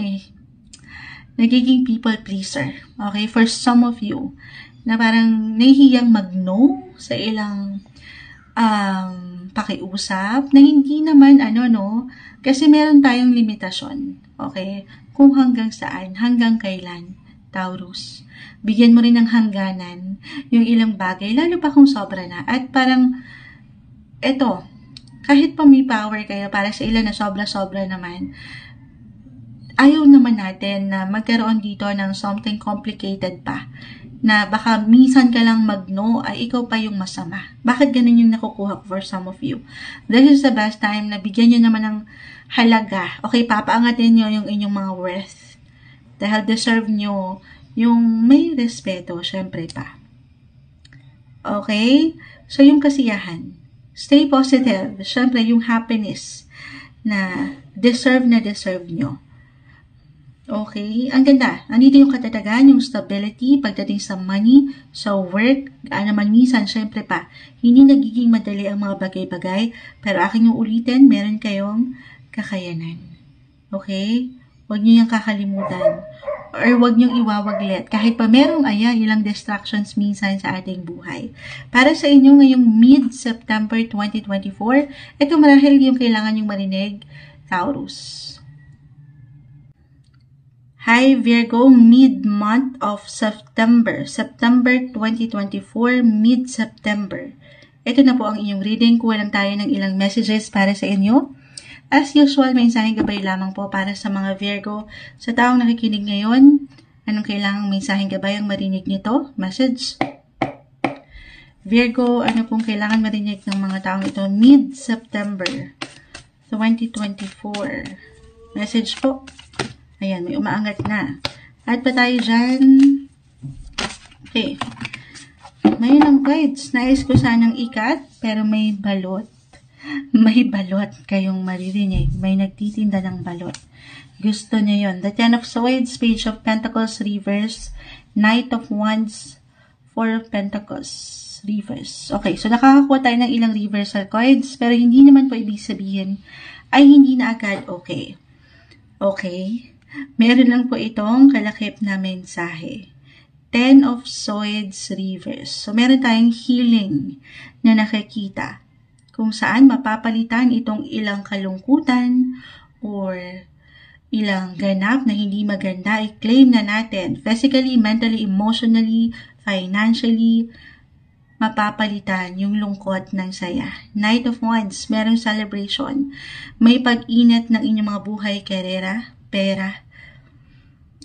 nagiging people pleaser. Okay? For some of you, na parang nahihiyang mag-no sa ilang pakiusap, na hindi naman kasi meron tayong limitasyon. Okay? Kung hanggang saan, hanggang kailan, Taurus. Bigyan mo rin ng hangganan yung ilang bagay, lalo pa kung sobra na. At parang, kahit pa may power kayo, para sa ilan na sobra-sobra naman, ayaw naman natin na magkaroon dito ng something complicated pa. Na baka minsan ka lang mag-no, ay ikaw pa yung masama. Bakit ganun yung nakukuha for some of you? This is the best time na bigyan nyo naman ng halaga. Okay, papaangatin nyo yung inyong mga worth. Dahil deserve nyo yung may respeto, syempre pa. Okay? So, yung kasiyahan. Stay positive. Syempre, yung happiness na deserve nyo. Okay? Ang ganda. Andito yung katatagan, yung stability, pagdating sa money, sa work, naman minsan, syempre pa, hindi nagiging madali ang mga bagay-bagay, pero aking yung ulitin, meron kayong kakayanan. Okay? Huwag nyo yung kakalimutan. Or huwag niyong iwawaglit. Kahit pa merong ilang distractions minsan sa ating buhay. Para sa inyo ngayong mid-September 2024, ito marahil yung kailangan yung marinig, Taurus. Hi Virgo, mid-month of September 2024, mid-September. Ito na po ang inyong reading. Kuha lang tayo ng ilang messages para sa inyo. As usual, mensaheng gabay lamang po para sa mga Virgo. Sa taong nakikinig ngayon, anong kailangang mensaheng gabay ang marinig nito? Message. Virgo, ano pong kailangan marinig ng mga taong ito? Mid-September 2024. Message po. Ayan, may umaangat na. At pa tayo dyan. Okay. May ng cards. Nais ko sanang ikat, pero may balot. May balot kayong maririnig. May nagtitinda ng balot. Gusto niyo yun. The Ten of Swords, Page of Pentacles, Reverse, Knight of Wands, Four of Pentacles, Reverse. Okay, so nakakakuha tayo ng ilang reversal cards, pero hindi naman po ibig sabihin ay hindi na agad okay. Okay? Meron lang po itong kalakip na mensahe. Ten of Swords, Reverse. So, meron tayong healing na nakikita kung saan mapapalitan itong ilang kalungkutan or ilang ganap na hindi maganda, i-claim na natin. Physically, mentally, emotionally, financially, mapapalitan yung lungkot ng saya. Knight of Wands, merong celebration. May pag-inat ng inyong mga buhay, karera, pera.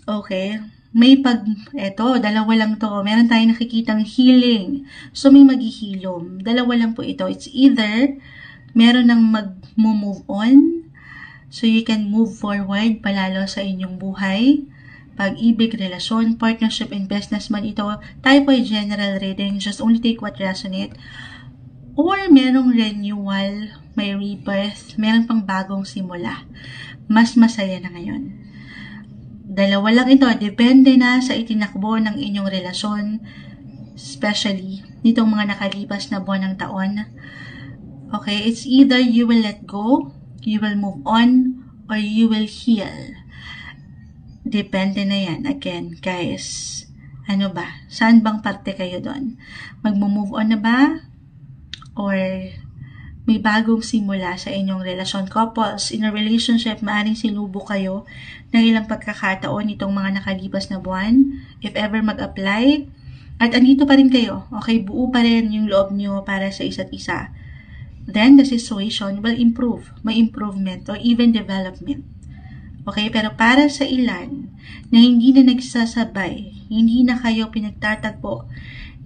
Okay. Dalawa lang to. Meron tayong nakikitang healing. So, may maghihilom. Dalawa lang po ito. It's either meron nang mag-move on, so you can move forward palalo sa inyong buhay. Pag-ibig, relasyon, partnership, and business man ito. Tayo po ay general reading. Just only take what resonate. Or merong renewal, may rebirth, meron pang bagong simula. Mas masaya na ngayon. Dalawa lang ito, depende na sa itinakbo ng inyong relasyon, especially nitong mga nakalipas na buwan ng taon. Okay, it's either you will let go, you will move on, or you will heal. Depende na yan. Again, guys, ano ba? Saan bang parte kayo doon? Mag-move on na ba? Or may bagong simula sa inyong relasyon? Couples, in a relationship, maaaring sinubo kayo ng ilang pagkakataon itong mga nakalipas na buwan. If ever mag-apply, at andito pa rin kayo. Okay, buo pa rin yung loob nyo para sa isa't isa. Then, the situation will improve. May improvement or even development. Okay, pero para sa ilan na hindi na nagsasabay, hindi na kayo pinagtatagpo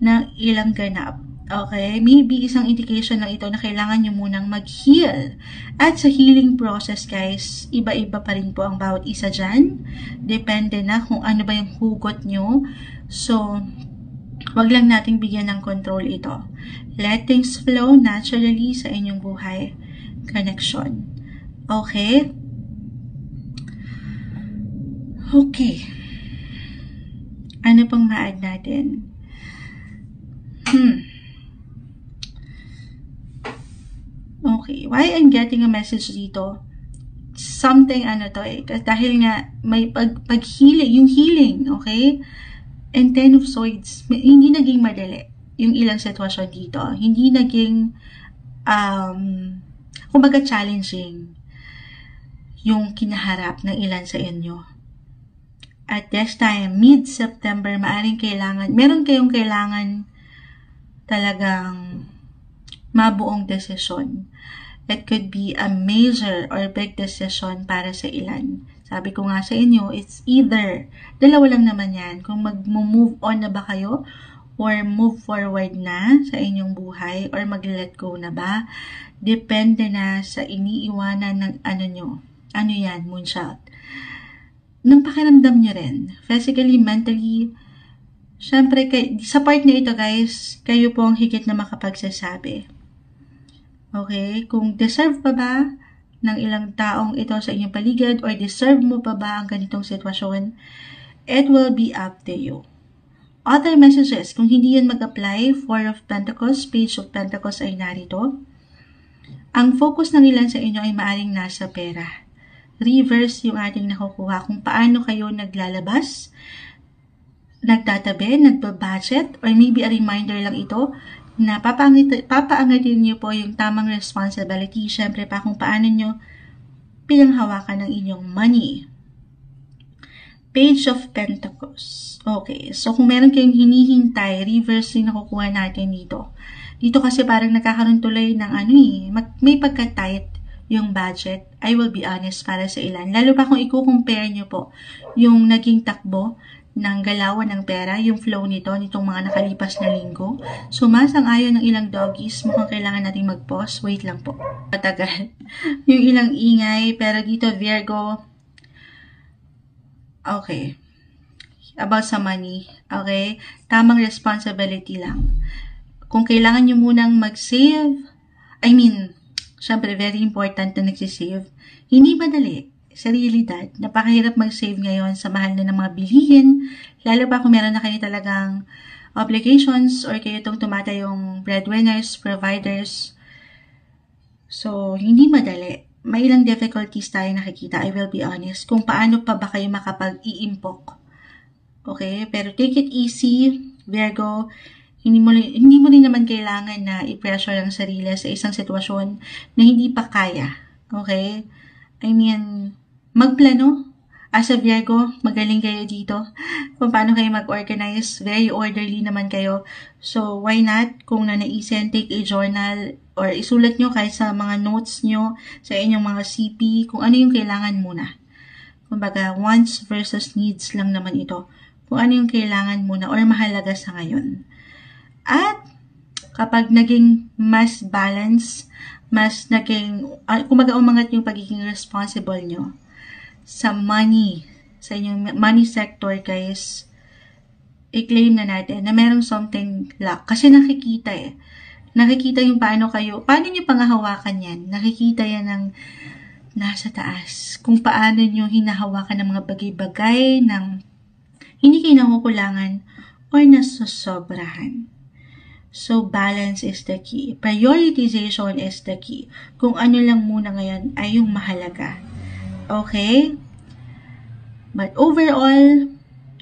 ng ilang ganap, okay, maybe isang indication lang ito na kailangan nyo munang mag-heal. At sa healing process, guys, iba-iba pa rin po ang bawat isa dyan. Depende na kung ano ba yung hugot nyo. So, wag lang nating bigyan ng control ito. Let things flow naturally sa inyong buhay. Connection. Okay? Okay. Ano pang ma-add natin? mentally. Why I'm getting a message dito? Something dahil nga may pag-healing, yung healing, okay? And 10 of Swords, hindi naging madali yung ilang sitwasyon dito. Hindi naging, kumbaga challenging yung kinaharap ng ilan sa inyo. At this time, mid-September, meron kayong kailangan talagang mabuong desisyon. It could be a major or big decision para sa ilan. Sabi ko nga sa inyo, it's either, dalawa lang naman yan, kung mag-move on na ba kayo or move forward na sa inyong buhay or mag-let go na ba. Depende na sa iniiwanan ng nyo. Ano yan, Moonchild? Nang pakiramdam nyo rin, physically, mentally, syempre, sa part na ito guys, kayo po ang higit na makapagsasabi. Okay? Kung deserve pa ba ng ilang taong ito sa inyong paligid or deserve mo pa ba ang ganitong sitwasyon, it will be up to you. Other messages, kung hindi yan mag-apply, 4 of Pentacles, Page of Pentacles ay narito. Ang focus ng ilan sa inyo ay maaring nasa pera. Reverse yung ating nakukuha kung paano kayo naglalabas, nagtatabi, nagbabudget, or maybe a reminder lang ito na papaangatin niyo po yung tamang responsibility, syempre pa kung paano niyo pinanghawakan ng inyong money. Page of Pentacles. Okay, so kung meron kayong hinihintay, reverse yung nakukuha natin dito. Dito kasi parang nagkakaroon tuloy ng may pagka-tight yung budget. I will be honest para sa ilan. Lalo pa kung i-compare niyo po yung naging takbo ng galawan ng pera, yung flow nitong mga nakalipas na linggo. Sumasang-ayon ng ilang doggies, mukhang kailangan nating mag-pause. Wait lang po. Matagal. Yung ilang ingay, pero dito Virgo, okay. About sa money, okay? Tamang responsibility lang. Kung kailangan nyo munang mag-save, syempre very important na nagsisave. Hindi madali. Sa realidad, napakahirap mag-save ngayon sa mahal na ng mga bilihin, lalo pa kung meron na kayo talagang obligations or kayo itong tumatayong breadwinners, providers. So, hindi madali. May ilang difficulties tayo nakikita, I will be honest, kung paano pa ba kayo makapag-iimpok. Okay? Pero take it easy, Virgo. Hindi mo rin naman kailangan na i-pressure ang sarili sa isang sitwasyon na hindi pa kaya. Okay? Magplano. As a Virgo, magaling kayo dito. Kung paano kayo mag-organize, very orderly naman kayo. So, why not? Kung nanaisin, take a journal or isulat nyo kahit sa mga notes nyo, sa inyong mga CP, kung ano yung kailangan muna. Kumbaga, wants versus needs lang naman ito. Kung ano yung kailangan muna or mahalaga sa ngayon. At, kapag naging mas balance, mas naging, kumbaga umangat yung pagiging responsible nyo sa money, sa inyong money sector, guys, i-claim na natin na merong something luck. Kasi nakikita Nakikita yung paano nyo pangahawakan yan. Nakikita yan ng nasa taas. Kung paano nyo hinahawakan ng mga bagay-bagay ng hindi kayo nakukulangan or nasusobrahan. So, balance is the key. Prioritization is the key. Kung ano lang muna ngayon ay yung mahalaga. Okay? But overall,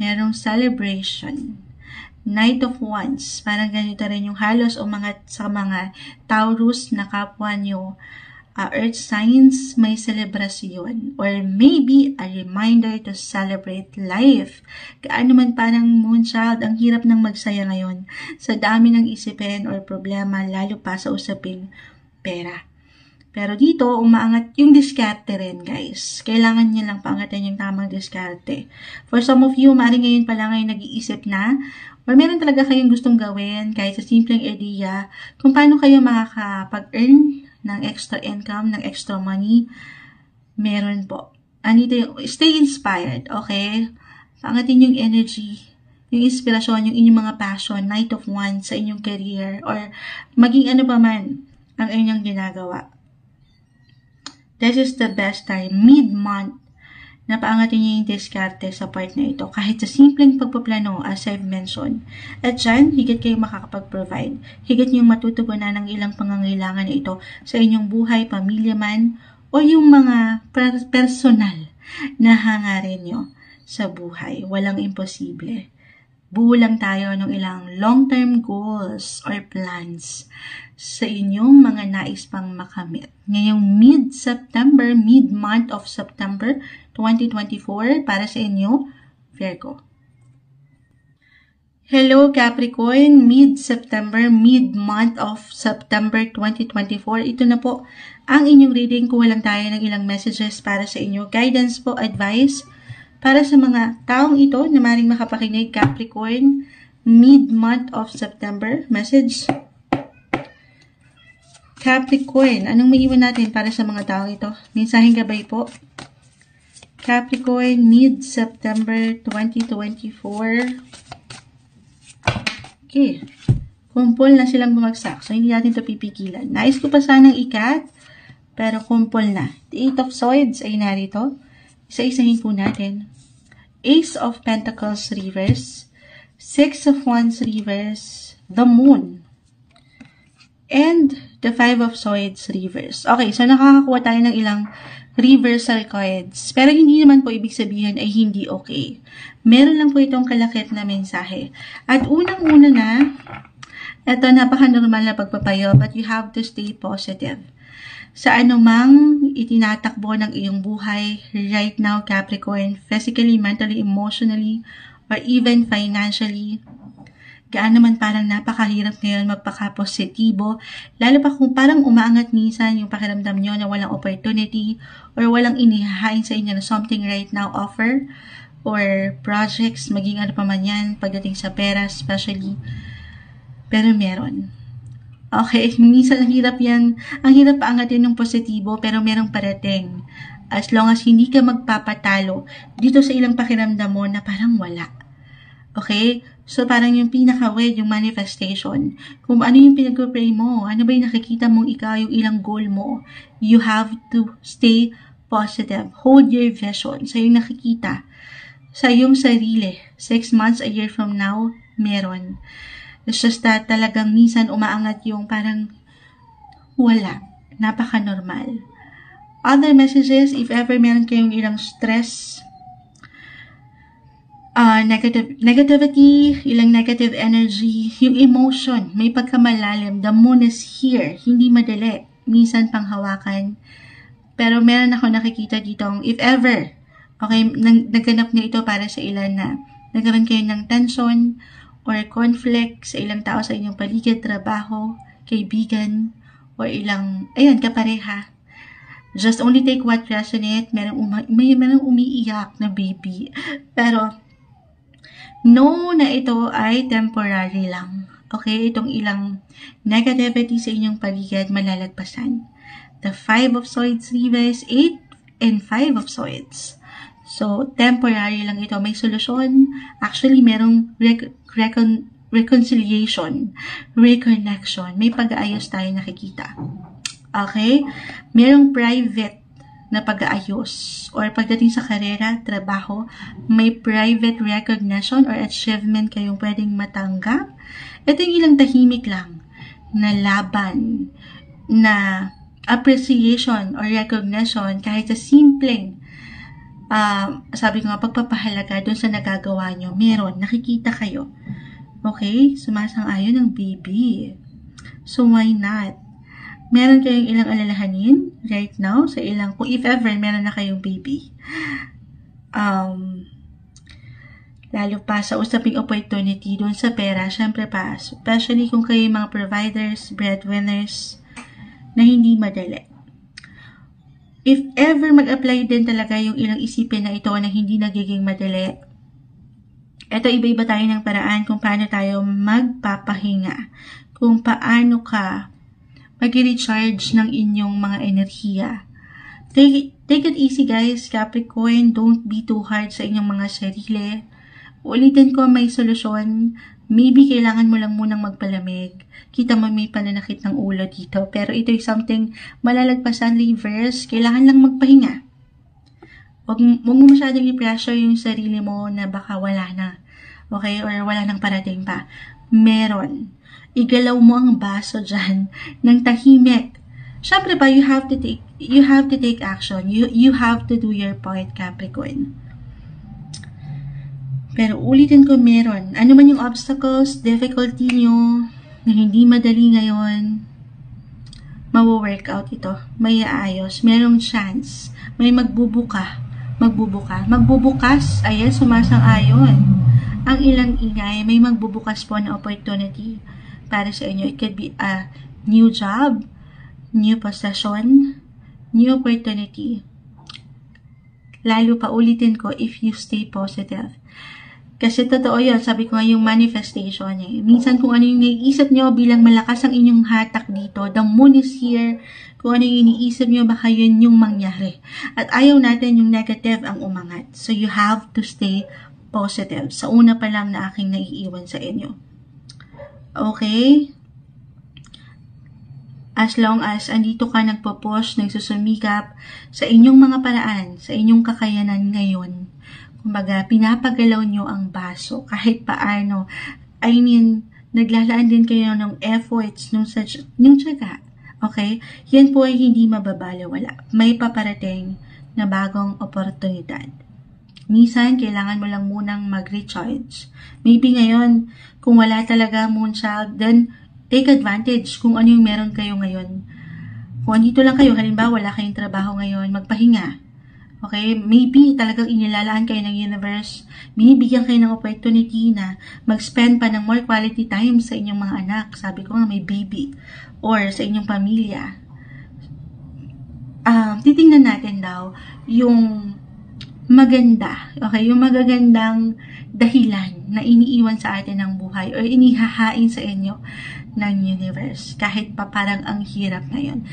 merong celebration. Knight of Wands. Parang ganito rin yung halos umangat sa mga Taurus na kapwa nyo. Earth signs, may celebrasyon. Or maybe a reminder to celebrate life. Kaano man parang Moonchild, ang hirap ng magsaya ngayon sa dami ng isipin or problema, lalo pa sa usaping pera. Pero dito, umaangat yung diskarte rin, guys. Kailangan nyo lang paangatan yung tamang diskarte. For some of you, maaaring ngayon pa lang kayo nag-iisip na, or meron talaga kayong gustong gawin, kahit sa simpleng idea, kung paano kayo makakapag-earn ng extra income, ng extra money, meron po. Stay inspired, okay? Paangatin yung energy, yung inspirasyon, yung inyong mga passion, Knight of Wands sa inyong career, or maging ano pa man ang inyong ginagawa. This is the best time, mid-month, napaangatin niyo yung diskarte sa part na ito. Kahit sa simpleng pagpaplano, as I've mentioned. At dyan, higit kayong makakapag-provide. Higit niyong matutugunan ng ilang pangangailangan na ito sa inyong buhay, pamilya man, o yung mga personal na hangarin niyo sa buhay. Walang imposible. Buo lang tayo ng ilang long-term goals or plans sa inyong mga nais pang makamit. Ngayong mid-month of September 2024 para sa inyo, Virgo. Hello Capricorn, mid-month of September 2024. Ito na po ang inyong reading. Kuha lang tayo ng ilang messages para sa inyo. Guidance po, advice para sa mga taong ito na maring makapakinig. Capricorn, mid-month of September. Message. Capricorn, anong maiwan natin para sa mga taong ito? Mensaheng gabay po. Capricorn, mid-September 2024. Okay. Kumpol na silang bumagsak. So, hindi natin ito pipigilan. Nais ko pa sanang ikat, pero kumpol na. The Eight of Swords ay narito. Isa-isahin po natin. Ace of Pentacles reverse. Six of Wands reverse. The Moon. And the Five of Swords reverse. Okay, so nakakakuha tayo ng ilang reversal cards. Pero hindi naman po ibig sabihin ay hindi okay. Meron lang po itong kalakip na mensahe. At unang-una na, ito napaka-normal na pagpapayo, but you have to stay positive. Sa anumang itinatakbo ng iyong buhay right now, Capricorn, physically, mentally, emotionally, or even financially, gaano man parang napakahirap ngayon magpaka-positibo, lalo pa kung parang umaangat minsan yung pakiramdam nyo na walang opportunity or walang inihahain sa inyo na something right now offer or projects, maging ano pa man yan pagdating sa pera especially, pero meron. Okay, minsan ang hirap yan, ang hirap paangatin ng positibo pero merong parating. As long as hindi ka magpapatalo dito sa ilang pakiramdam mo na parang wala. Okay? So, parang yung pinaka-wed, yung manifestation. Kung ano yung pinag-pray mo, ano ba yung nakikita mong ikaw, yung ilang goal mo, you have to stay positive. Hold your vision sa yung nakikita. Sa iyong sarili. 6 months, a year from now, meron. It's just that talagang minsan umaangat yung parang wala. Napaka-normal. Other messages, if ever meron kayong ilang stress, negativity, ilang negative energy, yung emotion, may pagkamalalim, the moon is here, hindi madali, minsan panghawakan, pero meron ako nakikita dito, if ever, okay, nagganap na ito para sa ilan na nagkaroon kayo ng tension or conflict sa ilang tao sa inyong paligid, trabaho, kaibigan, or ilang, ayan, kapareha. Just only take what resonate, merong umiiyak na baby, pero know na ito ay temporary lang. Okay? Itong ilang negativity sa inyong paligid, malalagpasan. The Five of Swords reverse, 8 and 5 of Swords. So, temporary lang ito. May solusyon. Actually, merong reconciliation, reconnection. May pag-aayos tayo nakikita. Okay? Merong private na pag-aayos or pagdating sa karera, trabaho, may private recognition or achievement kayong pwedeng matanggap. Ito yung ilang tahimik lang na laban, na appreciation or recognition kahit sa simpleng sabi ko nga, pagpapahalaga dun sa nagagawa nyo, meron, nakikita kayo. Okay? Sumasang-ayon ng baby. So, why not? Meron kayong ilang alalahanin right now sa ilang, kung if ever meron na kayong baby. Lalo pa sa usaping opportunity dun sa pera, syempre pa, especially kung kayo mga providers, breadwinners, na hindi madali. If ever mag-apply din talaga yung ilang isipin na ito na hindi nagiging madali, eto iba-iba tayo ng paraan kung paano tayo magpapahinga, kung paano ka mag-recharge ng inyong mga enerhiya. Take it easy guys, Capricorn. Don't be too hard sa inyong mga sarili. Ulitin ko, may solusyon. Maybe kailangan mo lang munang magpalamig. Kita mo may pananakit ng ulo dito. Pero ito ay something malalagpasan, reverse. Kailangan lang magpahinga. Wag mo masyadong i-pressure yung sarili mo na baka wala na. Okay? Or wala nang parating pa. Meron. Igalaw mo ang baso dyan ng tahimik. Syempre pa, you have to take action. You have to do your part, Capricorn. Pero ulitin ko, meron. Ano man yung obstacles, difficulty nyo, na hindi madali ngayon, mawo-workout ito. May aayos. Merong chance. May magbubukas. Ayan, sumasang-ayon. Ang ilang ingay, may magbubukas po na opportunity para sa inyo. It could be a new job, new possession, new opportunity. Lalo pa ulitin ko, if you stay positive. Kasi totoo yun, sabi ko nga yung manifestation eh. Minsan kung ano yung naiisip nyo bilang malakas ang inyong hatak dito, the moon is here, kung ano yung iniisip nyo, baka yun yung mangyari. At ayaw natin yung negative ang umangat. So you have to stay positive. Sa una pa lang na aking naiiwan sa inyo. Okay? As long as andito ka nagpo-push, nagsusumikap sa inyong mga paraan, sa inyong kakayanan ngayon, kumbaga, pinapagalaw nyo ang baso kahit paano. I mean, naglalaan din kayo ng efforts, nung tiyaga. Okay? Yan po ay hindi mababalawala. May paparating na bagong oportunidad. Minsan, kailangan mo lang munang mag-recharge. Maybe ngayon, kung wala talaga moonchild, then take advantage kung ano yung meron kayo ngayon. Kung andito lang kayo, halimbawa wala kayong trabaho ngayon, magpahinga. Okay, maybe talagang inilalaan kayo ng universe, binibigyan kayo ng opportunity na mag-spend pa ng more quality time sa inyong mga anak. Sabi ko nga, may baby. Or sa inyong pamilya. Titingnan natin daw yung maganda, okay, yung magagandang dahilan na iniiwan sa atin ng buhay or inihahain sa inyo ng universe. Kahit pa parang ang hirap ngayon.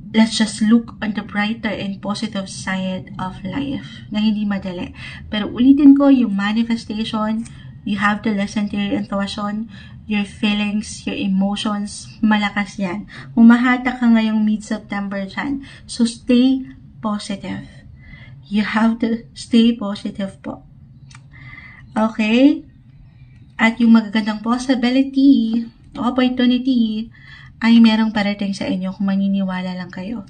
Let's just look on the brighter and positive side of life na hindi madali. Pero ulitin ko, yung manifestation, you have to listen to your intuition, your feelings, your emotions, malakas yan. Humahata ka ngayong mid-September dyan. So stay positive. You have to stay positive po. Okay? At yung magagandang possibility, opportunity, ay merong parating sa inyo kung maniniwala lang kayo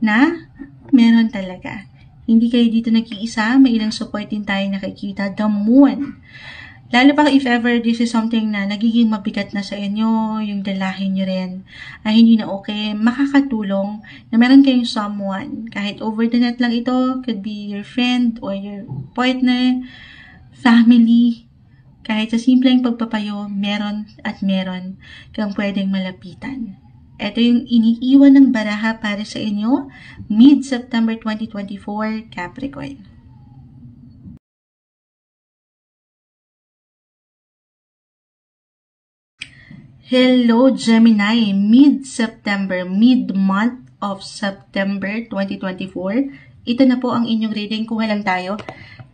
na meron talaga. Hindi kayo dito nag-iisa, may ilang support din tayo nakikita. The moon. Lalo pa if ever this is something na nagiging mabigat na sa inyo, yung dalahin nyo rin, ay hindi na okay, makakatulong na meron kayong someone. Kahit over the net lang ito, could be your friend or your partner, family. Kahit sa simpleng pagpapayo, meron at meron kang pwedeng malapitan. Ito yung iniiwan ng baraha para sa inyo, mid-September 2024, Capricorn. Hello, Gemini. Mid-September, mid-month of September 2024. Ito na po ang inyong reading. Kuha lang tayo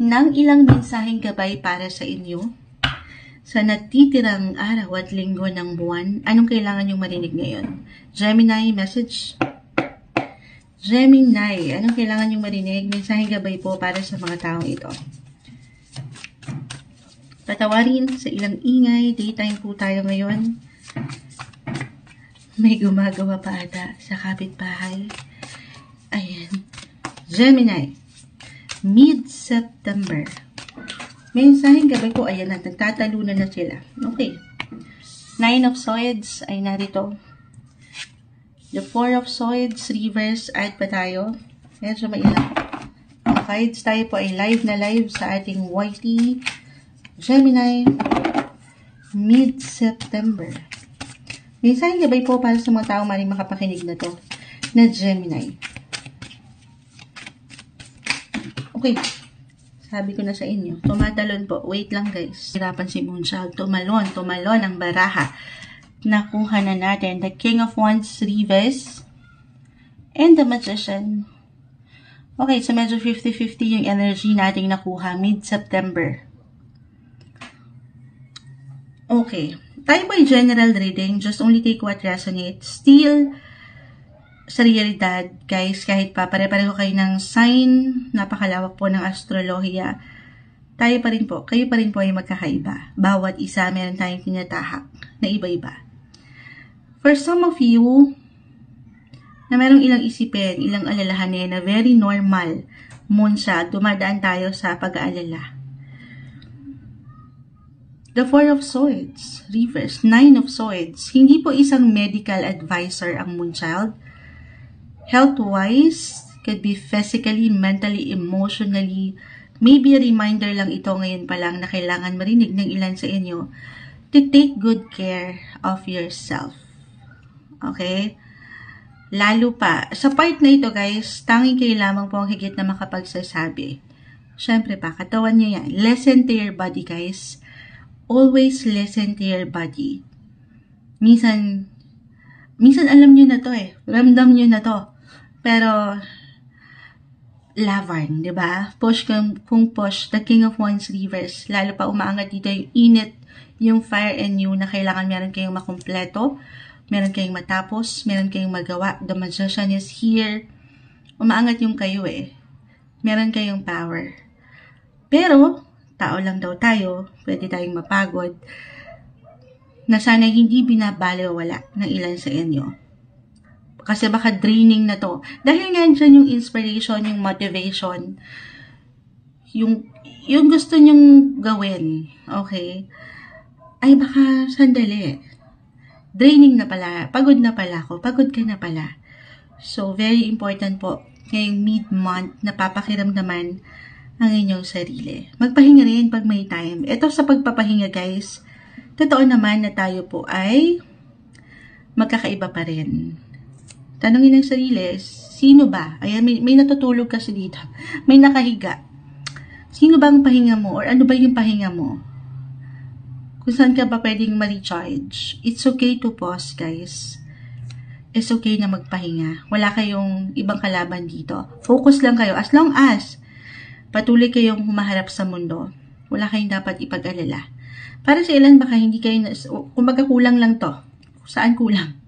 ng ilang mensaheng gabay para sa inyo. Sa natitirang araw at linggo ng buwan, anong kailangan niyong marinig ngayon? Gemini, message. Gemini, anong kailangan niyong marinig? Mensaheng gabay po para sa mga taong ito. Patawarin sa ilang ingay, daytime po tayo ngayon. May gumagawa pa ata sa kapitbahay. Ayan. Gemini, mid-September. Mensaheng gabi ko, ayan na, nagtatalunan na sila. Okay. 9 of Swords ay narito. The 4 of Swords, reverse, add pa tayo. Medyo mailang. Ang cards tayo po ay live na live sa ating YT. Gemini, mid-September. Mensaheng gabi po para sa mga taong maring makapakinig na to, na Gemini. Okay. Sabi ko na sa inyo, tumatalon po. Wait lang guys. Hirapan si Moonchild. Tumalon ang baraha. Nakuha na natin the King of Wands reverse and the Magician. Okay, so medyo 50-50 yung energy nating nakuha mid-September. Okay. Tayo po ay general reading. Just only take what resonates. Still, sa realidad, guys, kahit pa pare-pareho kayo ng sign, napakalawak po ng astrolohiya, kayo pa rin po ay magkakaiba. Bawat isa meron tayong tinatahak na iba-iba. For some of you, na merong ilang isipin, ilang alalahanin na very normal, Monsa, dumadaan tayo sa pag-aalala. The Four of Swords, reverse, Nine of Swords. Hindi po isang medical advisor ang Moonchild. Health-wise, could be physically, mentally, emotionally. Maybe a reminder lang ito ngayon pa lang na kailangan marinig ng ilan sa inyo to take good care of yourself. Okay? Lalo pa, sa part na ito guys, tanging kayo lamang po ang higit na makapagsasabi. Siyempre pa, katawan nyo yan. Listen to your body guys. Always listen to your body. Minsan alam nyo na to ramdam nyo na to. Pero, Lavarn, di ba? Push kung push, the King of Wands reverse. Lalo pa umaangat dito yung init, yung fire and you na kailangan meron kayong makumpleto, meron kayong matapos, meron kayong magawa. The Magician is here. Umaangat yung kayo Meron kayong power. Pero, tao lang daw tayo, pwede tayong mapagod, na sana hindi binabaliwala ng ilan sa inyo. Kasi baka draining na to. Dahil nga dyan yung inspiration, yung motivation, yung gusto nyong gawin, okay, ay baka sandali. Draining na pala, pagod na pala ako, pagod ka na pala. So, very important po, ngayong mid-month, napapakiramdaman ang inyong sarili. Magpahinga rin pag may time. Ito sa pagpapahinga guys, totoo naman na tayo po ay magkakaiba pa rin. Tanungin ng sarili, sino ba? Ayan, may natutulog kasi dito. May nakahiga. Sino ba ang pahinga mo? Or ano ba yung pahinga mo? Kung saan ka ba pwedeng ma-recharge? It's okay to pause, guys. It's okay na magpahinga. Wala kayong ibang kalaban dito. Focus lang kayo. As long as patuloy kayong humaharap sa mundo, wala kayong dapat ipag-alala. Para sa ilan, baka hindi kayo, kumbaga kulang lang to. Saan kulang?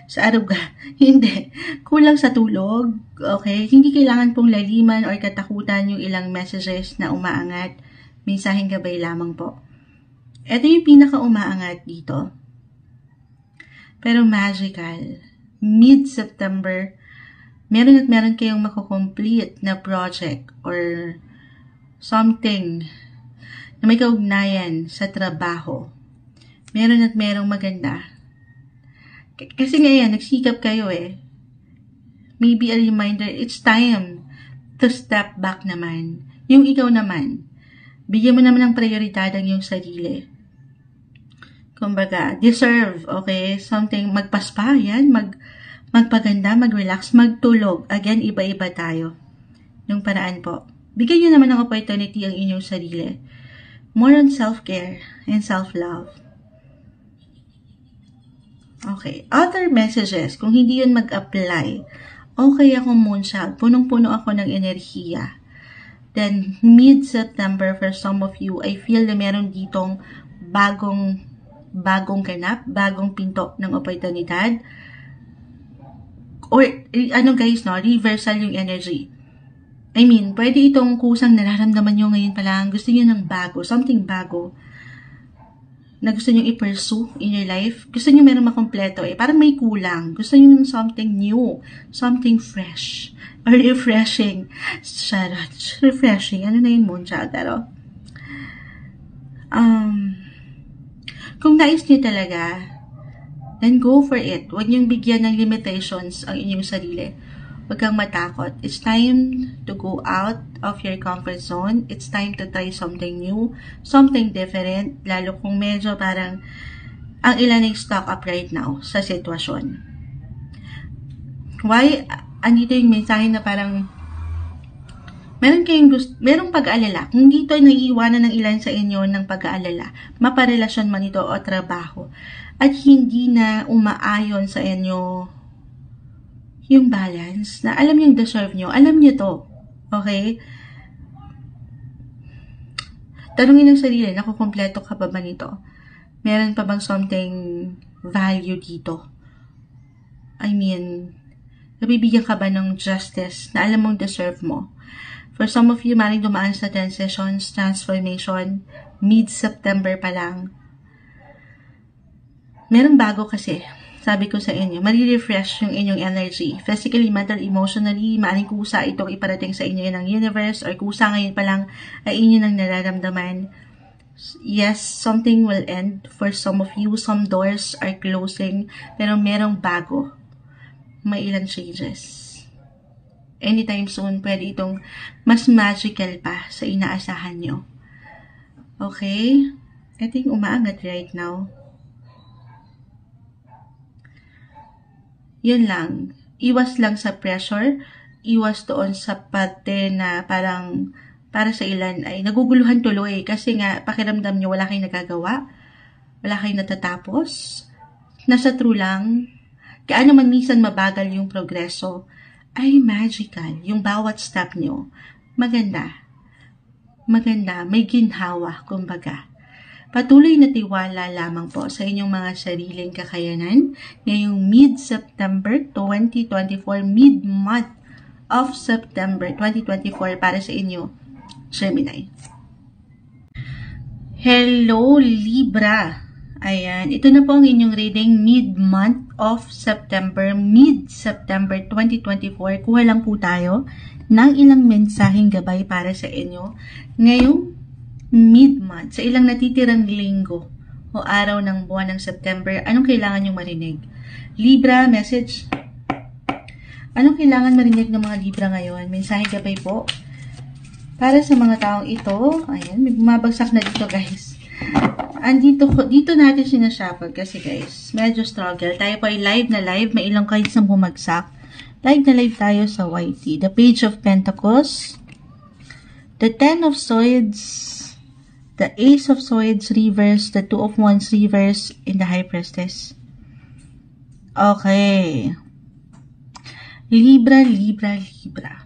Sa araw ka. Hindi. Kulang sa tulog. Okay? Hindi kailangan pong laliman or katakutan yung ilang messages na umaangat. Mensaheng gabay lamang po. Ito yung pinaka-umaangat dito. Pero magical. Mid-September, meron kayong makukomplete na project or something na may kaugnayan sa trabaho. Merong maganda. Kasi ngayon, nagsikap kayo Maybe a reminder, it's time to step back naman. Yung ikaw naman, bigyan mo naman ng prioridad ang iyong sarili. Kumbaga, deserve, okay? Something, magpaspa, yan, magpaganda, mag-relax, magtulog. Again, iba-iba tayo. Yung paraan po. Bigyan nyo naman ng opportunity ang inyong sarili. More on self-care and self-love. Okay. Other messages, kung hindi yun mag-apply, okay ako Moonchild, punong-puno ako ng enerhiya. Then, mid-September, for some of you, I feel na meron ditong bagong ganap, bagong pinto ng oportunidad. Or, guys, reversal yung energy. I mean, pwede itong kusang nararamdaman nyo ngayon pa lang, gusto nyo ng bago, something bago, na gusto nyo i-pursue in your life, gusto nyo meron makompleto parang may kulang, gusto nyo something new, something fresh, or refreshing, refreshing, ano na yun Moonchild, pero, kung nais nyo talaga, then go for it, huwag nyo bigyan ng limitations ang inyong sarili, huwag kang matakot, it's time to go out of your comfort zone. It's time to try something new, something different, lalo kung medyo parang ang ilan ay stuck up right now sa sitwasyon. Why? Andito yung mensahe na parang merong pag-aalala. Kung dito ay naiiwanan ng ilan sa inyo ng pag-aalala, maparelasyon man ito o trabaho, at hindi na umaayon sa inyo yung balance, na alam yung deserve nyo, alam nyo to. Okay? Tanungin ng sarili, nakukompleto ka pa ba nito? Meron pa bang something value dito? I mean, Nabibigyan ka ba ng justice na alam mong deserve mo? For some of you, maring dumaan sa transitions, transformation, mid-September pa lang. Merong bago kasi. Sabi ko sa inyo, marirefresh yung inyong energy. Physically, mental, emotionally, maaaring kusa itong iparating sa inyo ng universe or kusa ngayon pa lang ay inyo nang nararamdaman. Yes, something will end for some of you. Some doors are closing, pero merong bago. May ilang changes. Anytime soon, pwede itong mas magical pa sa inaasahan nyo. Okay? Ito yung umaangat right now. Yun lang. Iwas lang sa pressure. Iwas doon sa parte na parang para sa ilan ay naguguluhan tuloy kasi nga pakiramdam nyo wala kayong nagagawa. Wala kayong natatapos. Nasa true lang. Kaano man minsan mabagal yung progreso, ay magical. Yung bawat step nyo, maganda. Maganda, may ginhawa, kumbaga. Patuloy na tiwala lamang po sa inyong mga sariling kakayanan ngayong mid-September 2024, mid-month of September 2024 para sa inyo, Gemini. Hello, Libra. Ayan, ito na po ang inyong reading mid-month of September, mid-September 2024. Kuha lang po tayo ng ilang mensaheng gabay para sa inyo ngayong mid-month, sa ilang natitirang linggo o araw ng buwan ng September. Anong kailangan nyo marinig? Libra, message. Anong kailangan marinig ng mga Libra ngayon? Mensaheng gabay po para sa mga taong ito. Ayan, may bumabagsak na dito, guys. Dito natin sinashuffle kasi guys, medyo struggle. Tayo po ay live na live, may ilang kayo isang bumagsak. Live na live tayo sa YT. The Page of Pentacles, the Ten of Swords, the Ace of Swords reverse, the Two of Wands reverse, in the High Priestess. Okay. Libra, Libra, Libra.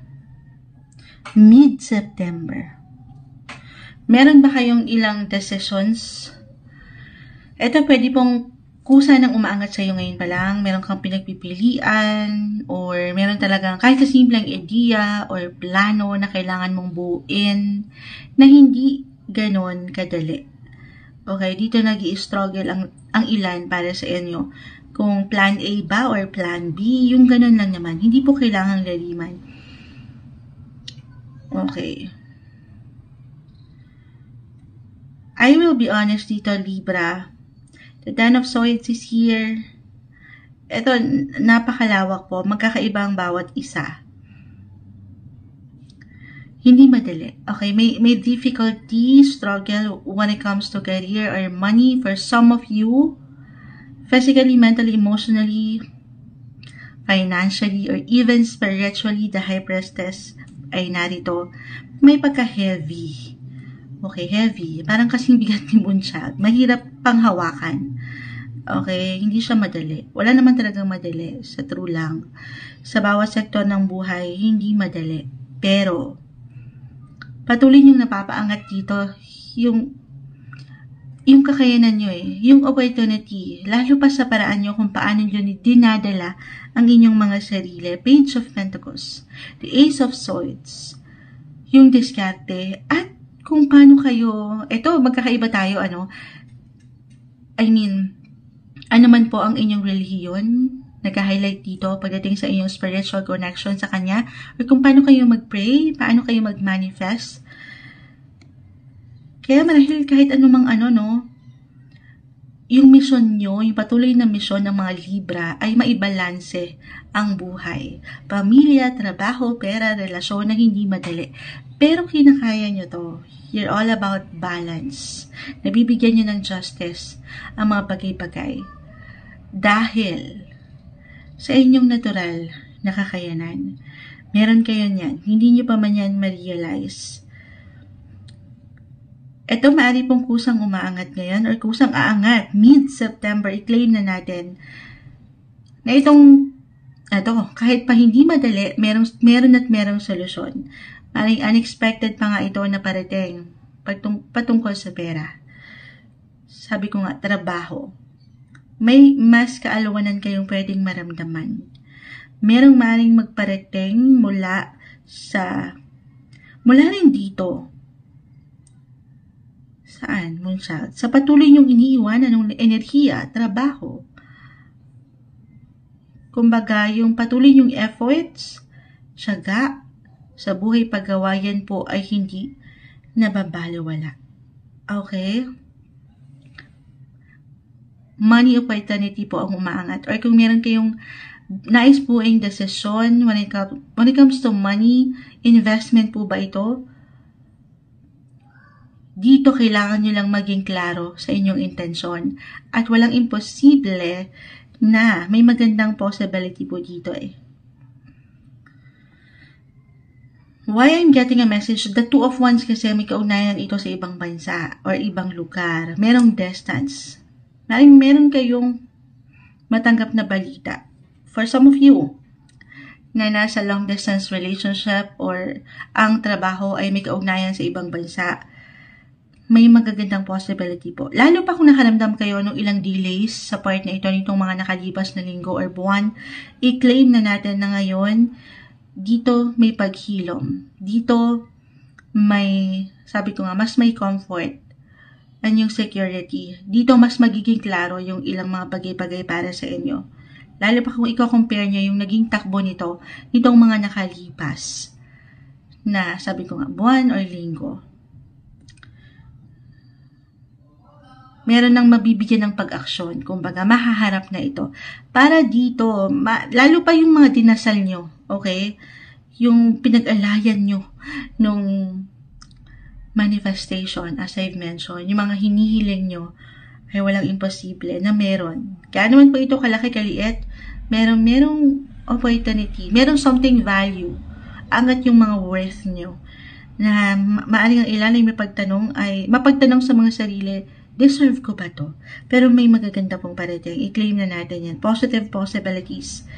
Mid-September. Meron ba kayong ilang decisions? Ito pwede pong kusa ng umaangat sa'yo ngayon pa lang. Meron kang pinagpipilian or meron talagang kahit sa simpleng idea or plano na kailangan mong buuin na hindi ganon kadali. Okay, dito nag-i-struggle ang ilan para sa inyo. Kung plan A ba or plan B, yung ganon lang naman. Hindi po kailangang laliman. Okay. I will be honest dito, Libra. The Ten of Swords is here. Ito, napakalawak po. Magkakaiba ang bawat isa. Hindi madali. Okay, may difficulty, struggle when it comes to career or money for some of you. Physically, mentally, emotionally, financially, or even spiritually, the High Priestess ay narito. May pagka-heavy. Okay, heavy. Parang kasing bigat ni Moonchild. Mahirap pang hawakan. Okay, hindi siya madali. Wala naman talagang madali. Sa true lang. Sa bawat sektor ng buhay, hindi madali. Pero, patuloy niyong napapaangat dito yung kakayanan nyo yung opportunity. Lalo pa sa paraan nyo kung paano nyo dinadala ang inyong mga sarili. Page of Pentacles. The Ace of Swords. Yung diskarte. At kung paano kayo, ito, magkakaiba tayo, ano man po ang inyong relihiyon, nag-highlight dito pagdating sa inyong spiritual connection sa Kanya, or kung paano kayo mag-pray, paano kayo mag-manifest. Kaya marahil kahit anumang yung mission nyo, yung patuloy na mission ng mga Libra ay maibalanse ang buhay. Pamilya, trabaho, pera, relasyon na hindi madali. Pero kinakaya nyo to. You're all about balance. Nabibigyan nyo ng justice ang mga bagay-bagay. Dahil sa inyong natural na kakayanan, meron kayo niyan. Hindi nyo pa man yan ma-realize. Ito maaari pong kusang umaangat ngayon or kusang aangat. Mid-September, i-claim na natin na kahit pa hindi madali, meron at merong solusyon. Maring unexpected pa nga ito na parating patungkol sa pera. Sabi ko nga, trabaho. May mas kaalawanan kayong pwedeng maramdaman. merong maaaring magparating mula rin dito. Saan, Moonchild? Sa patuloy niyong iniiwanan ng enerhiya, trabaho. Kumbaga, yung patuloy niyong efforts, tiyaga, sa buhay paggawayan po ay hindi nababaliwala. Okay? Money opportunity po ang umaangat. Or kung meron kayong nais po ang desisyon when it comes to money, investment po ba ito? Dito kailangan nyo lang maging klaro sa inyong intensyon. At walang imposible na may magandang possibility po dito eh. Why I'm getting a message, the Two of Wands kasi may kaugnayan ito sa ibang bansa or ibang lugar. Merong distance. Meron kayong matanggap na balita. For some of you, na nasa long distance relationship or ang trabaho ay may kaugnayan sa ibang bansa, may magagandang possibility po. Lalo pa kung nakaramdam kayo ng ilang delays sa part na ito nitong mga nakalipas na linggo or buwan, i-claim na natin na ngayon, dito may paghilom. Dito may, sabi ko nga, mas may comfort and yung security. Dito mas magiging klaro yung ilang mga bagay-bagay para sa inyo. Lalo pa kung i-compare nyo yung naging takbo nitong mga nakalipas na, sabi ko nga, buwan or linggo. Meron nang mabibigyan ng pag-aksyon. Kumbaga, mahaharap na ito. Para dito, lalo pa yung mga dinasal nyo, okay? Yung pinag-alayan nyo nung manifestation, as I've mentioned, yung mga hinihiling nyo, ay walang imposible na meron. Kaya naman po ito kalaki, kaliit, merong opportunity, merong something value, angat yung mga worth nyo, na maaaring ang ilan ay mapagtanong sa mga sarili, deserve ko ba to? Pero may magaganda pong parating. I-claim na natin yan. Positive possibilities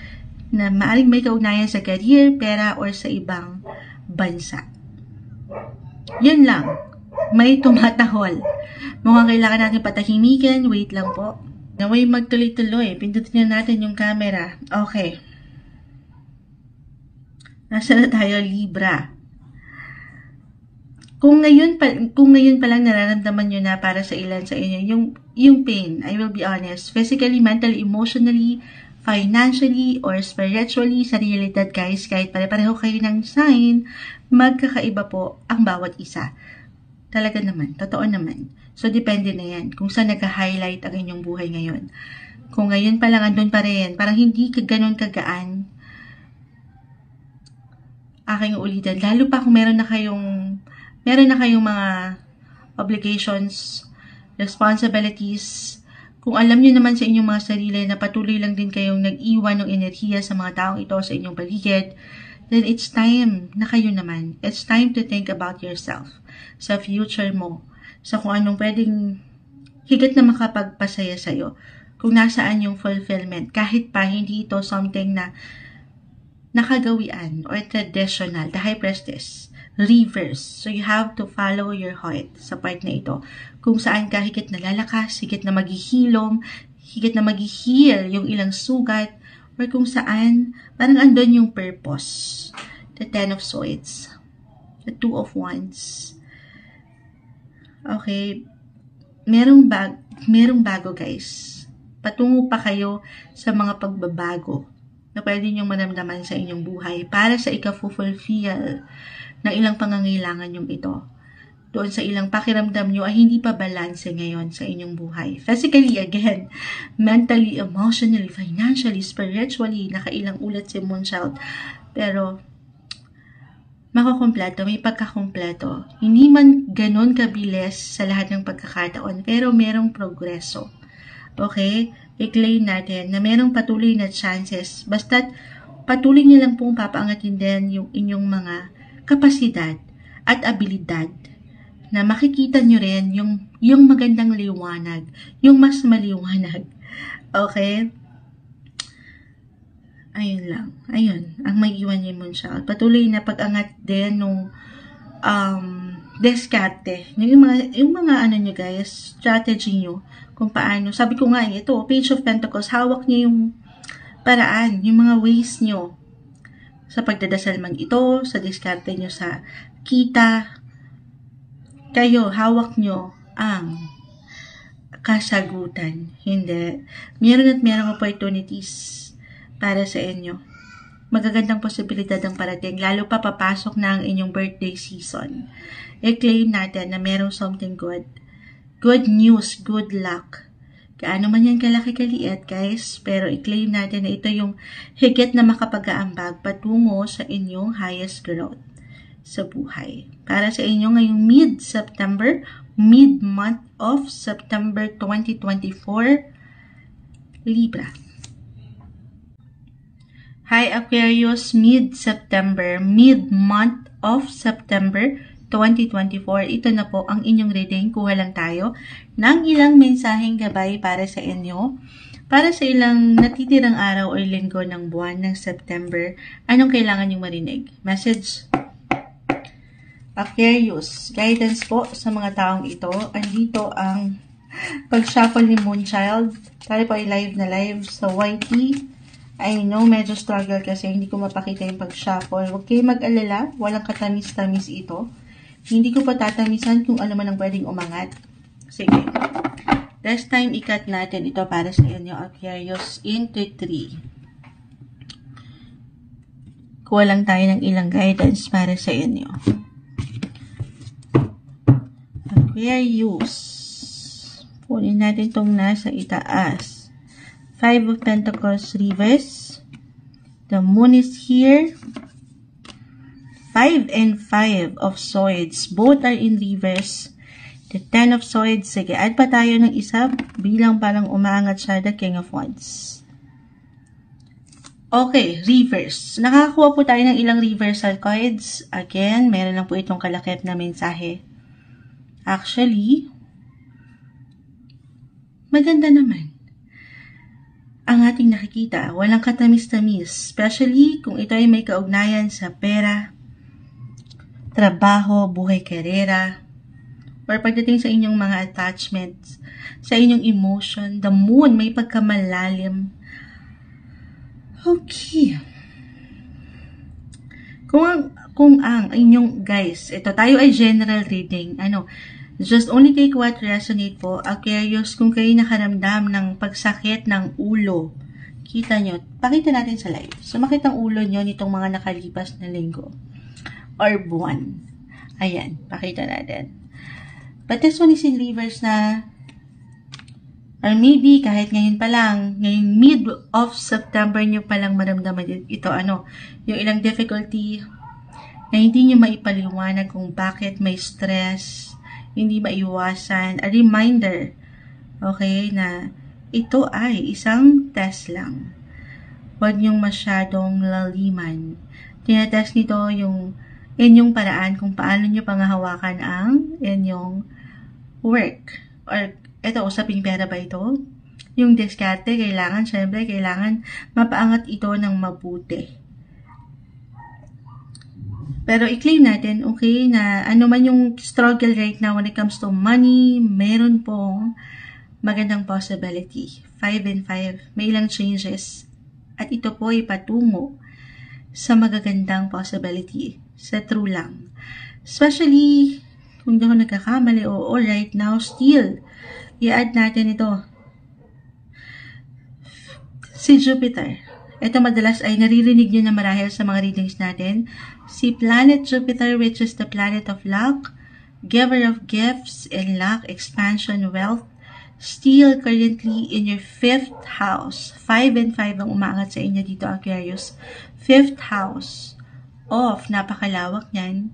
na maaaring may kaugnayan sa career, pera, or sa ibang bansa. Yun lang. May tumatahol. Mukhang kailangan natin patahimikin. Wait lang po. Naway magtuloy-tuloy. Pindutin na natin yung camera. Okay. Nasa na tayo? Libra. Kung ngayon pa lang nararamdaman nyo na para sa ilan sa inyo, yung pain, I will be honest, physically, mentally, emotionally, financially, or spiritually, sa realidad guys, kahit pare-pareho kayo ng sign, magkakaiba po ang bawat isa. Talaga naman, totoo naman. So, depende na yan kung saan nag-highlight ang inyong buhay ngayon. Kung ngayon pa lang andun pa rin, parang hindi ganun kagaan, aking ulitin, lalo pa kung meron na kayong mga obligations, responsibilities. Kung alam niyo naman sa inyong mga sarili na patuloy lang din kayong nag-iwan ng enerhiya sa mga taong ito sa inyong paligid, then it's time na kayo naman. It's time to think about yourself, sa future mo, sa kung anong pwedeng higit na makapagpasaya sa'yo. Kung nasaan yung fulfillment, kahit pa hindi ito something na nakagawian or traditional, the High Priestess, reverse. So, you have to follow your heart sa part na ito. Kung saan ka higit na lalakas, higit na maghihilom, higit na maghihil yung ilang sugat, or kung saan, parang andun yung purpose. The Ten of Swords. The Two of Wands. Okay. Merong bago guys. Patungo pa kayo sa mga pagbabago na pwede niyong manamdaman sa inyong buhay para sa ika-fulfill ng ilang pangangailangan yung ito. Doon sa ilang pakiramdam nyo ay hindi pa balanse ngayon sa inyong buhay. Physically, again, mentally, emotionally, financially, spiritually, nakailang ulat si Moonchild. Pero, makukumpleto, may pagkakumpleto. Hindi man ganun kabilis sa lahat ng pagkakataon, pero merong progreso. Okay? I-claim natin na merong patuloy na chances. Basta't patuloy nyo lang pong papaangatin din yung inyong mga kapasidad at abilidad na makikita nyo rin yung magandang liwanag, yung mas maliwanag. Okay? Ayun lang. Ayun. Ang may iwan niya Moonchild. Patuloy na pag-angat din nung diskarte. Yung mga ano nyo guys, strategy nyo kung paano. Sabi ko nga ito, Page of Pentacles, hawak niyo yung paraan, yung mga ways nyo Sa pagdadasal man ito, sa diskarte nyo sa kita, kayo, hawak nyo ang kasagutan. Hindi. Meron at merong opportunities para sa inyo. Magagandang posibilidad ang parating, lalo pa papasok na ang inyong birthday season. I-claim natin na merong something good. Good news, good luck. Kaano man yan kalaki kaliit, guys, pero i-claim natin na ito yung higit na makapag-aambag patungo sa inyong highest growth sa buhay. Para sa inyo ngayong mid-September, mid-month of September 2024, Libra. Hi Aquarius, mid-September, mid-month of September 2024. Ito na po ang inyong reading. Kuha lang tayo ng ilang mensaheng gabay para sa inyo. Para sa ilang natitirang araw o linggo ng buwan ng September, anong kailangan yung marinig? Message. Aquarius, guidance po sa mga taong ito. Andito ang pag-shuffle ni Moonchild. Tayo po ay live na live sa YT. I know, medyo struggle kasi hindi ko mapakita yung pag-shuffle. Huwag kayo mag-alala, walang katamis-tamis ito. Hindi ko pa tatamisan kung ano man ang pwedeng umangat. Sige. This time, ikat natin ito para sa inyo, Aquarius, into 3. Kuha lang tayo ng ilang guidance para sa inyo. Aquarius. Punin natin itong nasa itaas. 5 of Pentacles reverse. The moon is here. 5 and 5 of Swords. Both are in reverse. The 10 of Swords. Sige, add pa tayo ng isa bilang parang umaangat siya, the King of Wands. Okay, reverse. Nakakuha po tayo ng ilang reversal cards. Again, meron lang po itong kalakip na mensahe. Actually, maganda naman ang ating nakikita. Walang katamis-tamis. Especially kung ito ay may kaugnayan sa pera, trabaho, buhay, karera, or pagdating sa inyong mga attachments, sa inyong emotion. The moon, may pagkamalalim. Okay. Kung ang inyong, guys, ito tayo ay general reading. Just only take what resonate po. Aquarius, kung kayo nakaramdam ng pagsakit ng ulo, kita nyo, pakita natin sa live. Sumakit ang ulo nyo nitong mga nakalipas na linggo or buwan. Ayan, pakita natin. But this one is in reverse na, or maybe kahit ngayon pa lang, ngayong mid of September nyo pa lang maramdaman ito, yung ilang difficulty na hindi nyo maipaliwanag kung bakit may stress, hindi maiwasan. A reminder, okay, na ito ay isang test lang. Huwag niyong masyadong laliman. Tinatest nito yung inyong paraan kung paano niyo pangahawakan ang inyong work. Or, ito, usaping pera ba ito? Yung diskarte, syempre, kailangan mapaangat ito ng mabuti. Pero i-claim natin, okay, na ano man yung struggle right now when it comes to money, meron pong magandang possibility. 5 and 5, may ilang changes. At ito po ay patungo sa magagandang possibility. Sa true lang. Especially, kung hindi ako nagkakamali, right now, still, i-add natin ito. Si Jupiter. Ito madalas ay naririnig nyo na marahil sa mga readings natin. Si Planet Jupiter, which is the planet of luck, giver of gifts and luck, expansion, wealth, still currently in your 5th house. 5 and 5 ang umaangat sa inyo dito, Aquarius. 5th house of napakalawak niyan.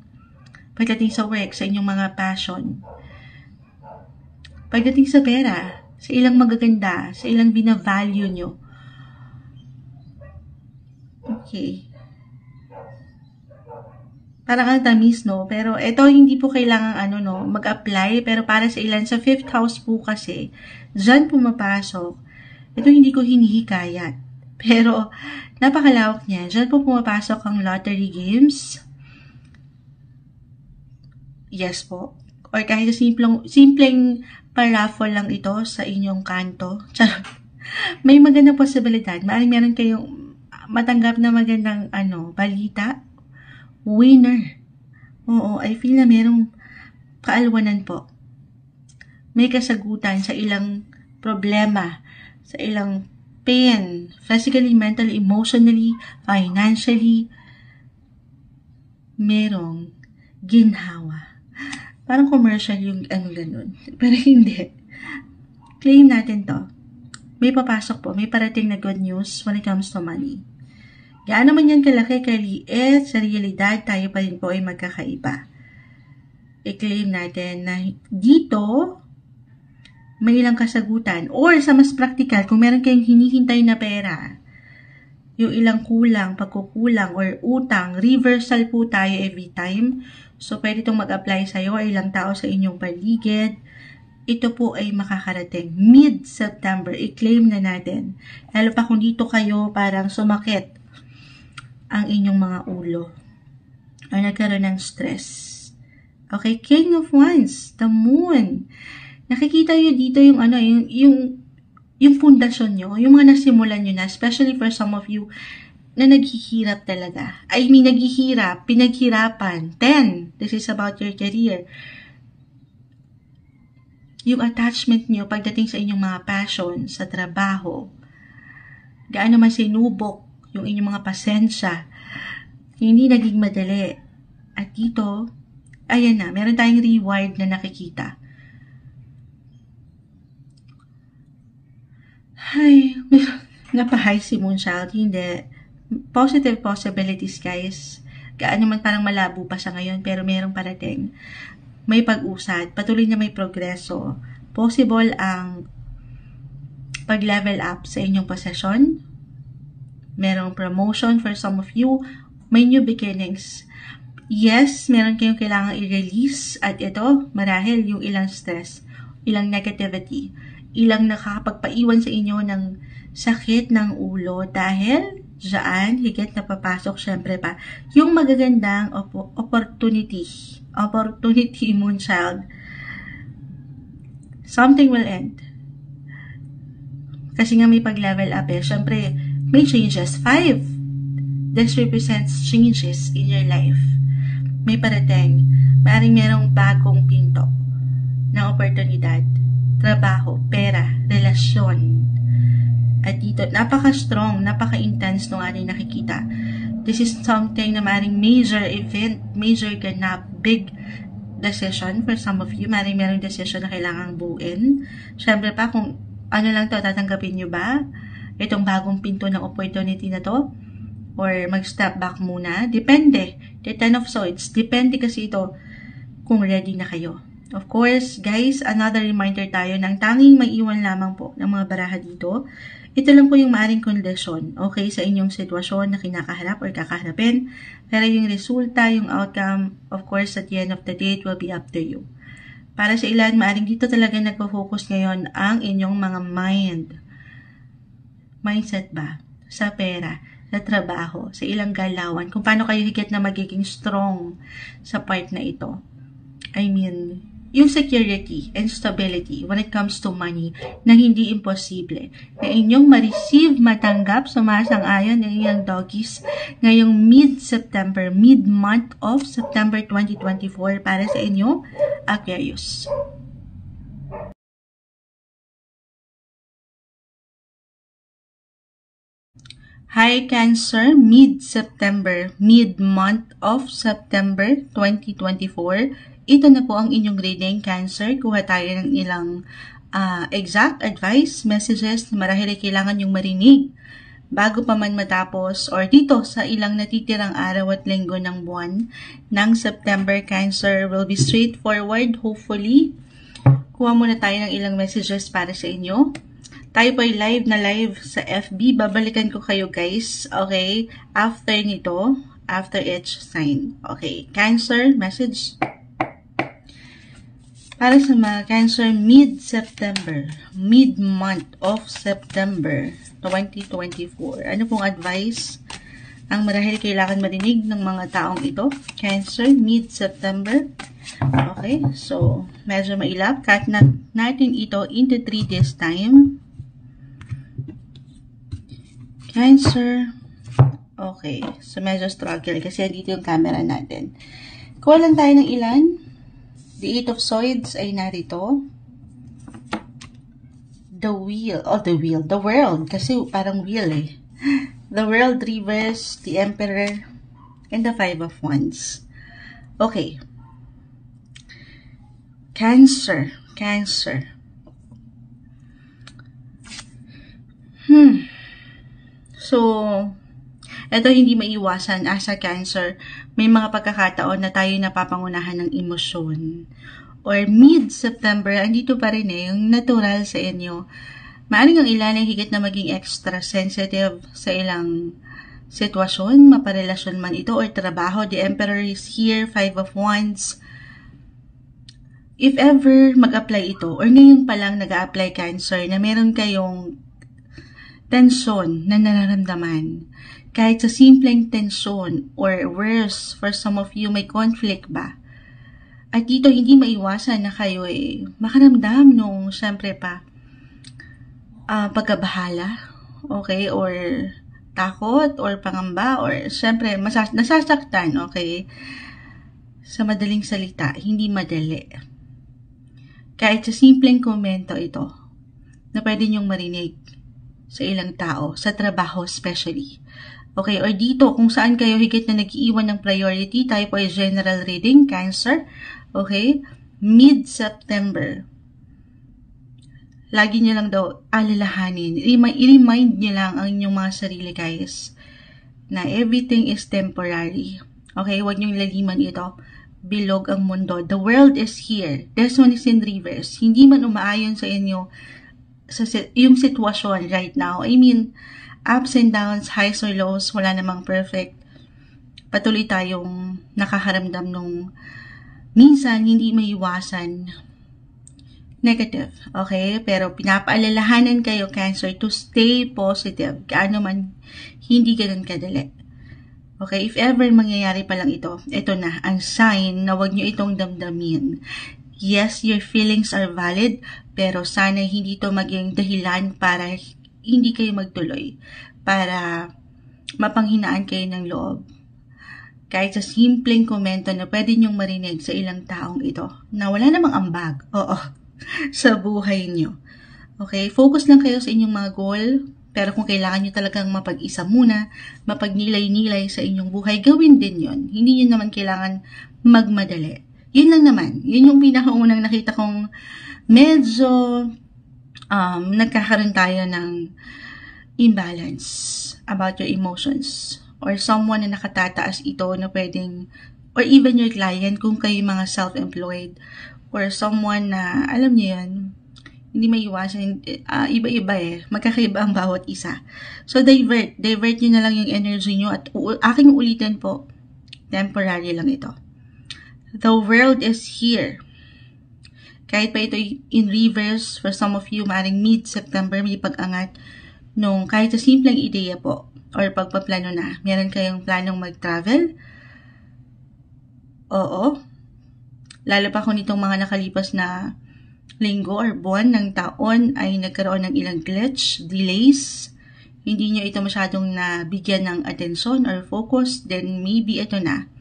Pagdating sa work, sa inyong mga passion. Pagdating sa pera, sa ilang magaganda, sa ilang binavalue nyo. Okay. Parang ang tamis, no? Pero ito hindi po kailangan mag-apply. Pero para sa ilan, sa 5th house po kasi, dyan pumapasok. Ito hindi ko hinihikayat. Pero napakalawak niya. Dyan po pumapasok ang lottery games. Yes po. Or kahit simpleng paraffle lang ito sa inyong kanto. May magandang posibilidad. Maaaring meron kayong matanggap na magandang balita. Winner. Oo, I feel na merong kaalwanan po. May kasagutan sa ilang problema, sa ilang pain, physically, mentally, emotionally, financially. Merong ginhawa. Parang commercial yung ganun. Pero hindi. Claim natin to. May papasok po, may parating na good news when it comes to money. Gaano man yan kalaki, kaliit, sa realidad, tayo pa rin po ay magkakaiba. I-claim natin na dito, may ilang kasagutan. Or sa mas practical, kung meron kayong hinihintay na pera, yung ilang kulang, pagkukulang, or utang, reversal po tayo every time. So, pwede itong mag-apply sa'yo or ilang tao sa inyong paligid. Ito po ay makakarating. Mid-September, i-claim na natin. Lalo pa kung dito kayo parang sumakit ang inyong mga ulo o nagkaroon ng stress. Okay, King of Wands, the Moon. Nakikita nyo dito yung yung pundasyon nyo, yung mga nasimulan nyo na, especially for some of you na naghihirap talaga. I mean, naghihirap, pinaghirapan. 10, this is about your career. Yung attachment nyo pagdating sa inyong mga passion, sa trabaho, gaano man sinubok yung inyong mga pasensya, hindi naging madali. At dito, ayan na, meron tayong reward na nakikita. Ay, napahigh si Moonchild, hindi. Positive possibilities, guys. Gaano man parang malabo pa siya ngayon, pero merong parating. May pag-usad, patuloy na may progreso. Possible ang pag-level up sa inyong posisyon. Merong promotion for some of you. May new beginnings. Yes, meron kayong kailangang i-release. At ito, marahil yung ilang stress, ilang negativity, ilang nakakapagpaiwan sa inyo ng sakit ng ulo dahil dyan, higit na papasok syempre pa yung magagandang opportunity, Moonchild. Something will end. Kasi nga may pag-level up syempre, may changes. 5. This represents changes in your life. May parating. Maaaring merong bagong pinto ng oportunidad. Trabaho, pera, relasyon. At dito, napaka-strong, napaka-intense nung ating nakikita. This is something na maaaring major event, major ganap, big decision for some of you. Maaaring merong decision na kailangang buuin. Siyempre pa, kung ano lang to, tatanggapin nyo ba? Itong bagong pinto ng opportunity na to? Or mag-step back muna? Depende. The 10 of Swords. Depende kasi ito kung ready na kayo. Of course, guys, another reminder tayo ng tanging maiiwan lamang po ng mga baraha dito. Ito lang po yung maaring kondisyon, okay, sa inyong sitwasyon na kinakaharap or kakaharapin. Pero yung resulta, yung outcome, of course, at the end of the day, it will be up to you. Para sa ilan, maaring dito talaga nagpo-focus ngayon ang inyong mga mindset ba? Sa pera, sa trabaho, sa ilang galawan, kung paano kayo higit na magiging strong sa part na ito. I mean, yung security and stability when it comes to money na hindi imposible. Na inyong ma-receive, matanggap, sumasang-ayon ng inyong doggies ngayong mid-September, mid-month of September 2024 para sa inyo, Aquarius. Hi Cancer, mid-September, mid-month of September 2024. Ito na po ang inyong reading, Cancer. Kuha tayo ng ilang exact advice, messages na marahil ay kailangan yung marinig bago pa man matapos or dito sa ilang natitirang araw at linggo ng buwan ng September. Cancer will be straightforward, hopefully. Kuha muna tayo ng ilang messages para sa inyo. Tayo po ay live na live sa FB. Babalikan ko kayo, guys. Okay? After nito, after each sign. Okay. Cancer, message. Para sa mga Cancer, mid-September, mid-month of September 2024. Ano pong advice ang marahil kailangan marinig ng mga taong ito? Cancer, mid-September. Okay. So, medyo mailap. Cut natin ito into 3 this time. Cancer, Okay, so medyo struggle kasi dito yung camera natin. Kuha lang tayo ng ilan. The Eight of Swords ay narito. The Wheel, the World, kasi parang wheel eh. The World reverse, the Emperor, and the Five of Wands. Okay. Cancer. So, ito hindi maiwasan as a Cancer. May mga pagkakataon na tayo napapangunahan ng emosyon. Or mid-September, andito pa rin yung natural sa inyo. Maaring ang ilan ay higit na maging extra sensitive sa ilang sitwasyon, maparelasyon man ito or trabaho. The Emperor is here, Five of Wands. If ever mag-apply ito, or ngayon pa lang nag-a-apply Cancer, na meron kayong tensyon na nararamdaman, kahit sa simpleng tensyon, or worse, for some of you, may conflict ba? At dito, hindi maiwasan na kayo makaramdam nung, syempre pa, pagkabahala, okay, or takot, or pangamba, or syempre, nasasaktan, okay? Sa madaling salita, hindi madali. Kahit sa simpleng komento ito, na pwede niyong marinig sa ilang tao, sa trabaho especially. Okay, or dito, kung saan kayo higit na nag-iiwan ng priority, tayo po ay general reading, Cancer. Okay? Mid-September. Lagi nyo lang daw alalahanin. I-remind nyo lang ang inyong mga sarili, guys, na everything is temporary. Okay? Huwag nyo laliman ito. Bilog ang mundo. The world is here. This one is in reverse. Hindi man umaayon sa inyo yung sitwasyon right now. I mean, ups and downs, highs or lows, wala namang perfect. Patuloy tayong nakaharamdam nung minsan hindi maiwasan negative, okay? Pero pinapaalalahanan kayo, Cancer, to stay positive. Gaano man hindi ganun kadali. Okay, if ever mangyayari pa lang ito na, ang sign na wag nyo itong damdamin. Yes, your feelings are valid, pero sana hindi ito maging dahilan para hindi kayo magtuloy, para mapanghinaan kayo ng loob. Kahit sa simpleng komento na pwede nyong marinig sa ilang taong ito, na wala namang ambag, sa buhay nyo. Okay, focus lang kayo sa inyong mga goal, pero kung kailangan nyo talagang mapag-isa muna, mapagnilay-nilay sa inyong buhay, gawin din yon. Hindi nyo naman kailangan magmadali. Yun lang naman. Yun yung pinakaunang nakita kong medyo nagkakaroon tayo ng imbalance about your emotions. Or someone na nakatataas ito na pwedeng, or even your client kung kayo mga self-employed, or someone na, alam niyo yan, hindi maiwasan, iba-iba magkakaiba ang bawat isa. So, divert nyo na lang yung energy nyo at aking ulitin po, temporary lang ito. The world is here. Kahit pa ito in reverse, for some of you, maring mid-September, may pag-angat nung kahit sa simpleng ideya po, or pagpaplano na, meron kayong planong mag-travel? Oo. Lalo pa kung itong mga nakalipas na linggo or buwan ng taon ay nagkaroon ng ilang glitch, delays, hindi nyo ito masyadong nabigyan ng atensyon or focus, then maybe ito na.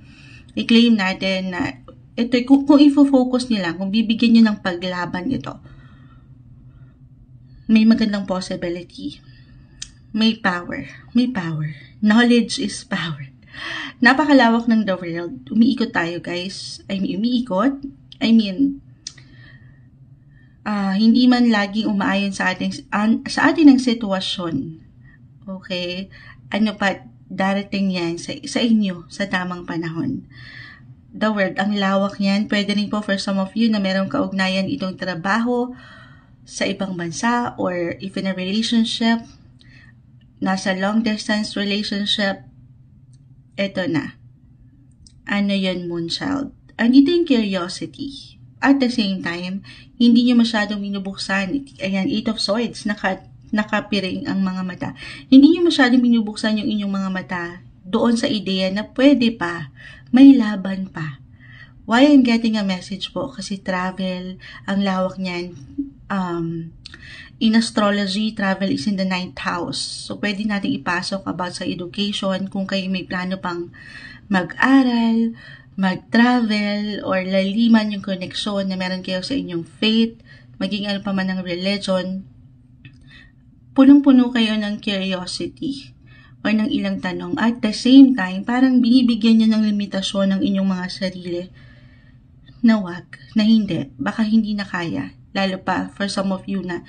I-claim natin na ito, kung i-focus nila, kung bibigyan nyo ng paglaban ito, may magandang possibility. May power. Knowledge is power. Napakalawak ng the world. Umiikot tayo, guys. Umiikot. Hindi man laging umaayon sa atin ang sitwasyon. Okay? Ano pa, darating yan sa inyo sa tamang panahon. The world, ang lawak niyan. Pwede rin po for some of you na merong kaugnayan itong trabaho sa ibang bansa or if in a relationship, nasa long distance relationship, eto na. Ano yun, Moonchild? Andito yung curiosity. At the same time, hindi nyo masyadong minubuksan. Ayan, Eight of Swords, nakapiring ang mga mata. Hindi nyo masyadong minubuksan yung inyong mga mata doon sa ideya na pwede pa, may laban pa. Why I'm getting a message po? Kasi travel, ang lawak niyan. in astrology, travel is in the 9th house. So, pwede natin ipasok about sa education kung kayo may plano pang mag-aral, mag-travel, or laliman yung koneksyon na meron kayo sa inyong faith, maging ano pa man ng religion, punong-puno kayo ng curiosity or ng ilang tanong. At the same time, parang binibigyan nyo ng limitasyon ng inyong mga sarili na wag, na hindi, baka hindi na kaya. Lalo pa for some of you na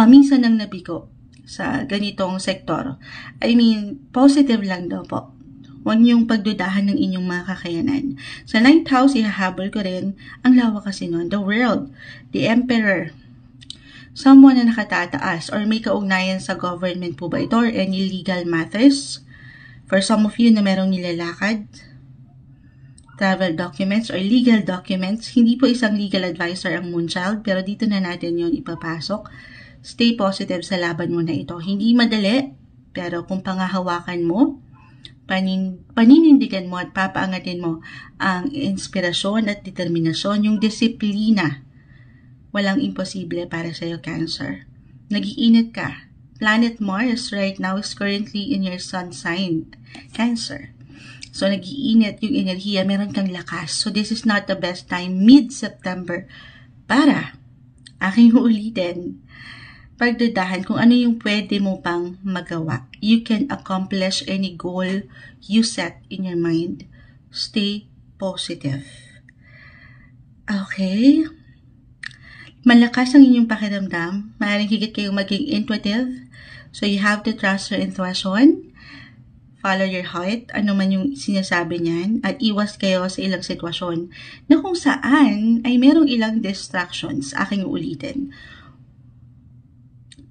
minsan nang nabigo sa ganitong sektor. I mean, positive lang daw po. Huwag niyong pagdudahan ng inyong mga kakayanan. Sa 9th house, ihahabol ko rin ang lawak kasi nun. The world, the emperor, someone na nakatataas or may kaugnayan sa government po ba ito or any legal matters. For some of you na merong nilalakad, travel documents or legal documents. Hindi po isang legal advisor ang Moonchild, pero dito na natin yon ipapasok. Stay positive sa laban mo na ito. Hindi madali, pero kung pangahawakan mo, paninindigan mo at papaangatin mo ang inspirasyon at determinasyon, yung disiplina. Walang imposible para sa iyo, Cancer. Nag-iinit ka. Planet Mars right now is currently in your sun sign, Cancer. So, nag-iinit yung enerhiya, meron kang lakas. So, this is not the best time, mid-September, para, aking uulitin, pagdadahan kung ano yung pwede mo pang magawa. You can accomplish any goal you set in your mind. Stay positive. Okay? Malakas ang inyong pakiramdam. Maaaring higit kayong maging intuitive. So, you have to trust your intuition. Follow your heart, ano man yung sinasabi niyan, at iwas kayo sa ilang sitwasyon na kung saan ay merong ilang distractions. Aking ulitin.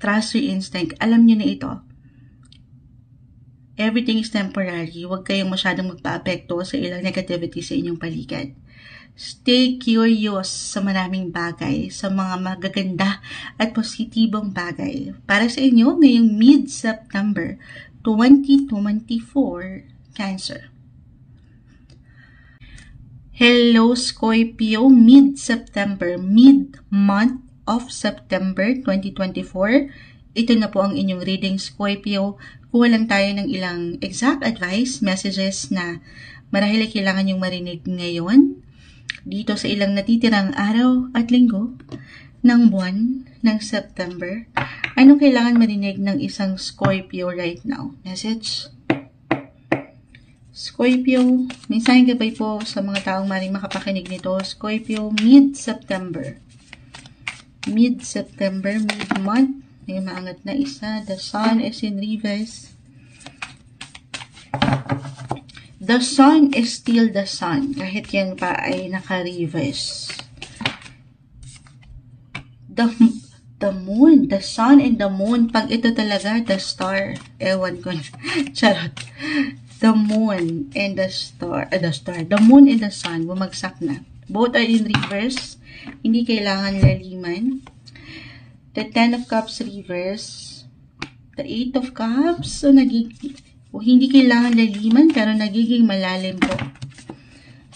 Trust your instinct. Alam nyo na ito. Everything is temporary. Huwag kayong masyadong magpa-apekto sa ilang negativity sa inyong paligid. Stay curious sa maraming bagay, sa mga magaganda at positibong bagay. Para sa inyo, ngayong mid-September 2024, Cancer. Hello, Scorpio, mid-September, mid-month of September 2024. Ito na po ang inyong reading, Scorpio. Kuha lang tayo ng ilang exact advice, messages na marahil ay kailangan yung marinig ngayon dito sa ilang natitirang araw at linggo ng buwan ng September. Anong kailangan marinig ng isang Scorpio right now? Message? Scorpio, mensahe gabay po sa mga taong maring makapakinig nito. Scorpio, mid-September. Mid-September, mid-month. May maangat na isa. The sun is in reverse. The sun is still the sun. Kahit yan pa ay naka-reverse. The moon, the sun and the moon. Pag ito talaga, the star. Ewan ko na. Charot. The moon and the star. The moon and the sun. Bumagsak na. Both are in reverse. Hindi kailangan laliman. The 10 of Cups reverse. The 8 of Cups. So, hindi kailangan laliman, pero nagiging malalim po.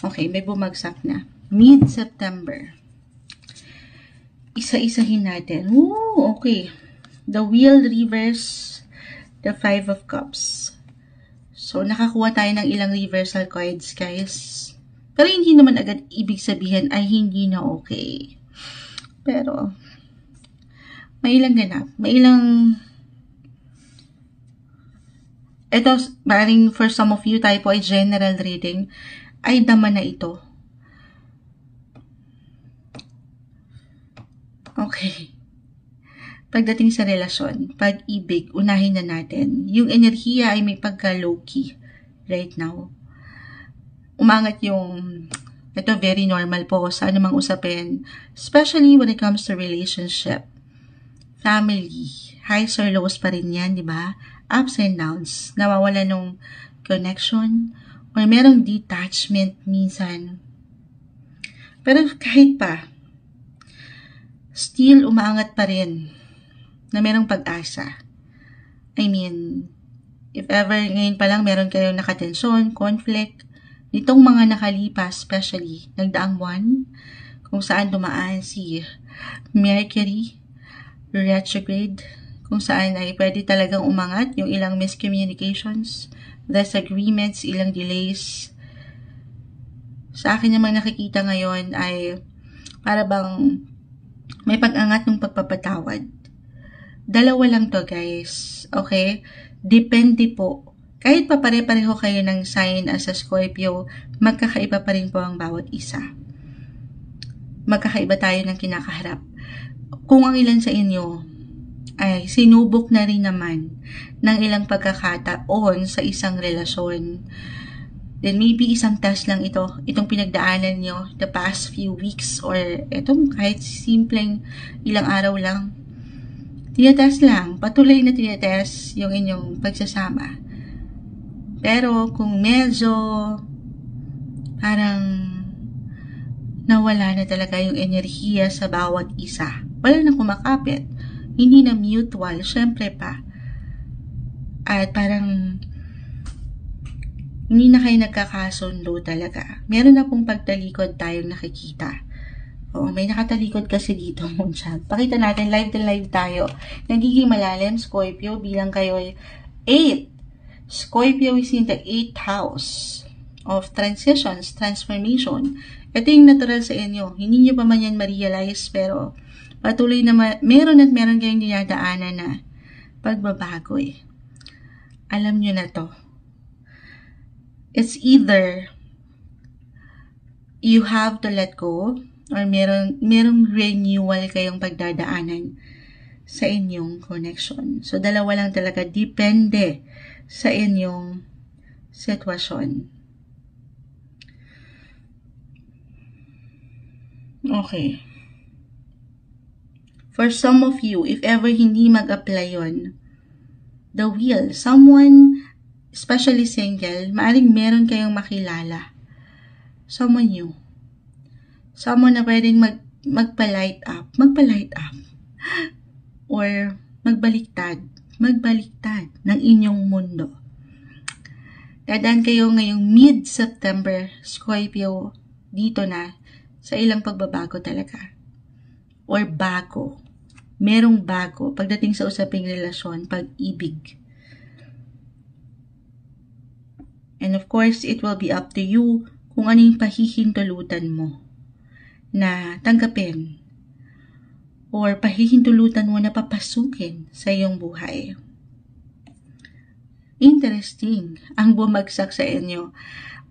Okay, may bumagsak na. Mid-September. Isa-isahin natin. Ooh, okay. The Wheel reverse. The 5 of Cups. So, nakakuha tayo ng ilang reversal cards, guys. Pero hindi naman agad ibig sabihin ay hindi na okay. Pero, may ilang ganap. May ilang... Ito, maring for some of you, tayo po ay general reading, ay dama na ito. Okay. Pagdating sa relasyon, pag-ibig, unahin na natin. Yung enerhiya ay may pagka-low-key right now. Umangat yung, ito very normal po sa anumang usapin, especially when it comes to relationship. Family, highs or lows pa rin yan, di ba? Ups and downs, nawawala nung connection, or merong detachment minsan. Pero kahit pa, still umaangat pa rin na merong pag-asa. I mean, if ever ngayon pa lang meron kayong nakatensyon, conflict, nitong mga nakalipas, especially nagdaang buwan, kung saan dumaan si Mercury retrograde, kung saan ay pwede talagang umangat yung ilang miscommunications, disagreements, ilang delays. Sa akin namang nakikita ngayon ay para bang may pag-angat ng pagpapatawad. Dalawa lang to, guys. Okay? Depende po. Kahit pa pare-pareho kayo ng sign as a Scorpio, magkakaiba pa rin po ang bawat isa. Magkakaiba tayo ng kinakaharap. Kung ang ilan sa inyo ay sinubok na rin naman ng ilang pagkakataon sa isang relasyon, then maybe isang test lang itong pinagdaanan nyo the past few weeks or itong kahit simpleng ilang araw lang. Tinatest lang, patuloy na tinatest yung inyong pagsasama. Pero kung medyo parang nawala na talaga yung enerhiya sa bawat isa, wala na kumakapit, hindi na mutual, syempre pa, at parang hindi na kayo nagkakasundo talaga, meron na pong pagtalikod tayong nakikita. Oo, may nakatalikod kasi dito, Moonchild. Pakita natin, live to live tayo. Nagiging malalim, Scorpio, bilang kayo ay 8. Scorpio is in the 8th house of transitions, transformation. Ito yung natural sa inyo. Hindi nyo pa man yan ma-realize, pero patuloy na meron kayong dinadaanan na pagbabago eh. Alam nyo na to. It's either you have to let go or merong renewal kayong pagdadaanan sa inyong connection. So, dalawa lang talaga. Depende sa inyong sitwasyon. Okay. For some of you, if ever hindi mag-apply yun, the wheel, someone, especially single, maaring meron kayong makilala. Someone new. Someone na pwedeng magpa-light up, or magbaliktad ng inyong mundo. Dadaan kayo ngayong mid-September, Scorpio, dito na, sa ilang pagbabago talaga. Or bago. Merong bago pagdating sa usaping relasyon, pag-ibig. And of course, it will be up to you kung ano yung pahihintulutan mo na tanggapin or pahihintulutan mo na papasukin sa iyong buhay. Interesting ang bumagsak sa inyo.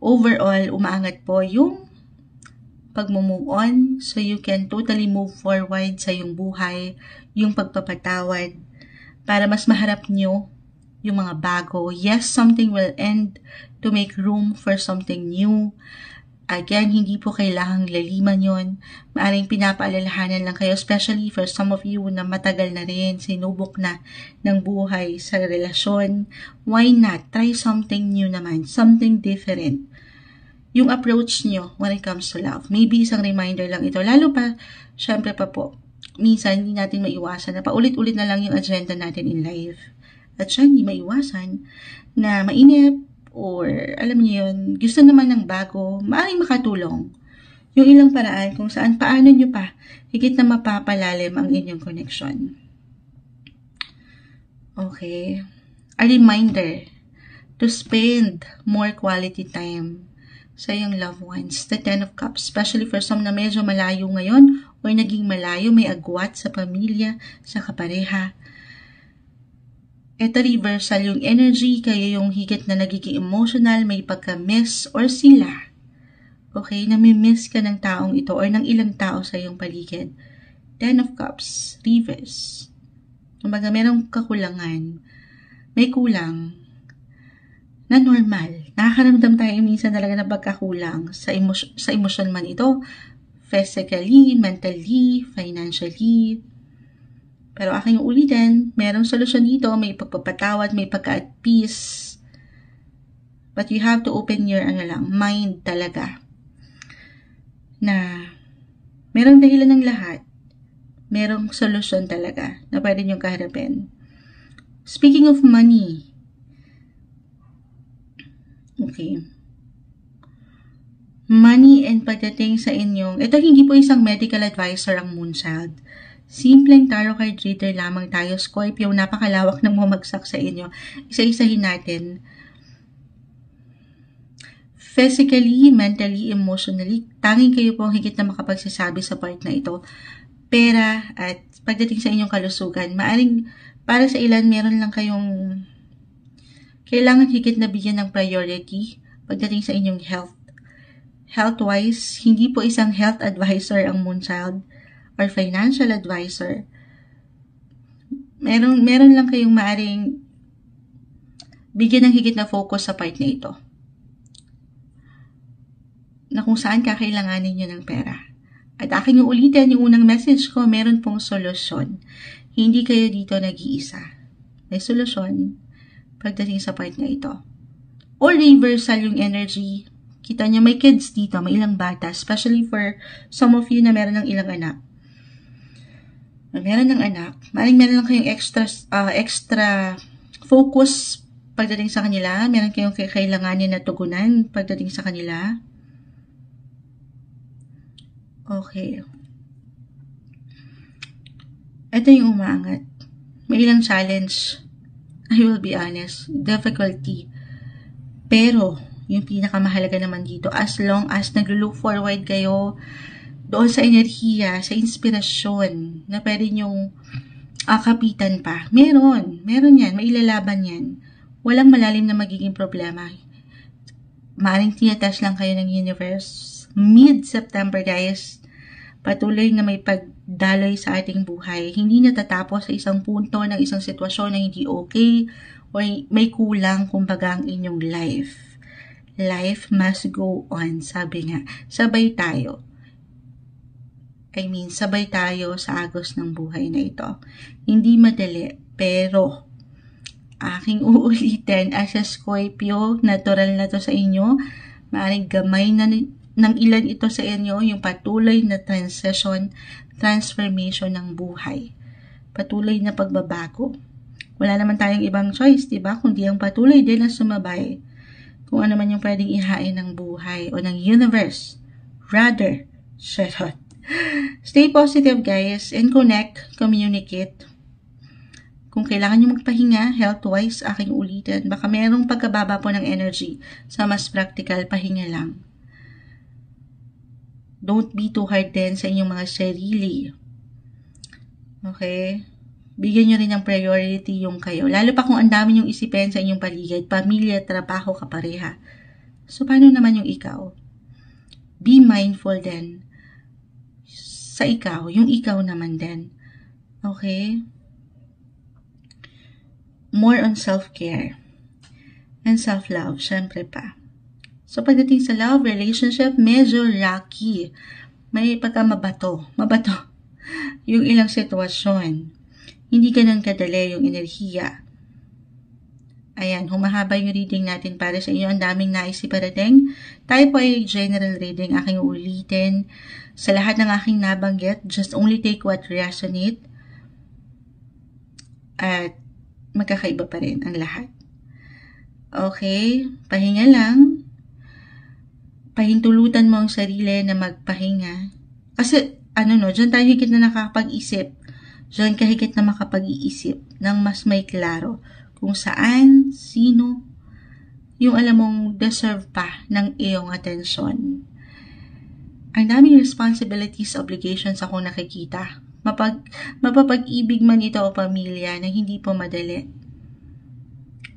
Overall, umaangat po yung pag-move on so you can totally move forward sa iyong buhay, yung pagpapatawad para mas maharap nyo yung mga bago. Yes, something will end to make room for something new. Again, hindi po kailangang laliman yon. Maaring pinapaalalahanan lang kayo, especially for some of you na matagal na rin, sinubok na ng buhay sa relasyon. Why not? Try something new naman, something different. Yung approach nyo when it comes to love. Maybe isang reminder lang ito. Lalo pa, syempre pa po, minsan hindi natin maiwasan na paulit-ulit na lang yung agenda natin in life. At siya hindi maiwasan na mainip, or alam niyo yun, gusto naman ng bago, maaaring makatulong. Yung ilang paraan kung saan paano nyo pa higit na mapapalalim ang inyong connection. Okay. A reminder to spend more quality time sa iyong loved ones. The 10 of Cups, especially for some na medyo malayo ngayon or naging malayo, may agwat sa pamilya, sa kapareha. Ito reversal yung energy, kayo yung higit na nagiging emotional, may pagka-miss or sila. Okay, nami-miss ka ng taong ito or ng ilang tao sa iyong paligid. 10 of Cups, reverse. Kumbaga, merong kakulangan, may kulang na normal. Nakakaramdam tayo minsan talaga ng pagkakulang sa emosyon man ito, physically, mentally, financially. Pero aking ulitin, merong solusyon dito, may pagpapatawad, may pagka-at peace. But you have to open your mind talaga. Na merong dahilan ng lahat. Merong solusyon talaga na pwede niyong kaharapin. Speaking of money. Okay. money and pagdating sa inyong, ito hindi po isang medical advisor ang Moonchild. Simpleng tarot card reader lamang tayo, Scorpio, napakalawak ng bumagsak sa inyo. Isa-isahin natin. Physically, mentally, emotionally, tanging kayo po ang higit na makapagsasabi sa part na ito. Pera at pagdating sa inyong kalusugan, maaring para sa ilan meron lang kayong kailangan higit na bigyan ng priority pagdating sa inyong health. Health-wise, hindi po isang health advisor ang Moonchild or financial advisor. Meron lang kayong maaring bigyan ng higit na focus sa part na ito. Na kung saan kakailanganin nyo ng pera. At aking uulitin yung unang message ko, meron pong solusyon. Hindi kayo dito nag-iisa. May solusyon pagdating sa part na ito. All reversal yung energy. Kita nyo, may kids dito, may ilang bata, especially for some of you na meron ng ilang anak. Meron ng anak, meron lang kayong extra focus pagdating sa kanila, meron kayong kailanganin na tugunan pagdating sa kanila. Okay. Ito yung umaangat. May ilang challenge. I will be honest. Difficulty. Pero, yung pinakamahalaga naman dito, as long as nag-look forward kayo doon sa enerhiya, sa inspirasyon, na pwede nyong kapitan pa. Meron yan, mailalaban yan. Walang malalim na magiging problema. Maaring tinatest lang kayo ng universe. Mid-September, guys, patuloy na may pagdaloy sa ating buhay. Hindi natatapos sa isang punto ng isang sitwasyon na hindi okay o may kulang, kumbaga, ang inyong life. Life must go on, sabi nga. Sabay tayo. Sabay tayo sa agos ng buhay na ito. Hindi madali, pero aking uulitin as a Scorpio, natural na to sa inyo. Maaaring gamay na ng ilan ito sa inyo, yung patuloy na transformation ng buhay. Patuloy na pagbabago. Wala naman tayong ibang choice, diba? Kundi ang patuloy din na sumabay kung ano man yung pwedeng ihain ng buhay o ng universe. Rather, shut. Stay positive, guys, and connect, communicate. Kung kailangan nyo magpahinga, health-wise, aking ulitin, baka mayroong pagkababa po ng energy. Sa mas practical, pahinga lang. Don't be too hard din sa inyong mga sarili. Okay? Bigyan nyo rin ng priority yung kayo. Lalo pa kung ang dami nyong isipin sa inyong paligid, pamilya, trabaho, kapareha. So, paano naman yung ikaw? Be mindful din sa ikaw, yung ikaw naman din. Okay? More on self-care and self-love, syempre pa. So, pagdating sa love, relationship, medyo rocky. May pagka-mabato yung ilang sitwasyon. Hindi ganun kadali yung enerhiya. Ayan, humahaba yung reading natin para sa inyo. Ang daming nais iparating. Tayo po ay general reading. Aking ulitin. Sa lahat ng aking nabanggit, just only take what resonate. At magkakaiba pa rin ang lahat. Okay, pahinga lang. Pahintulutan mo ang sarili na magpahinga. Kasi, dyan tayo higit na nakakapag-isip. Diyan ka higit na makapag-iisip ng mas may klaro kung saan, sino, yung alam mong deserve pa ng iyong atensyon. Ang daming responsibilities, obligations ako nakikita. Mapapag-ibig man ito o pamilya na hindi po madali.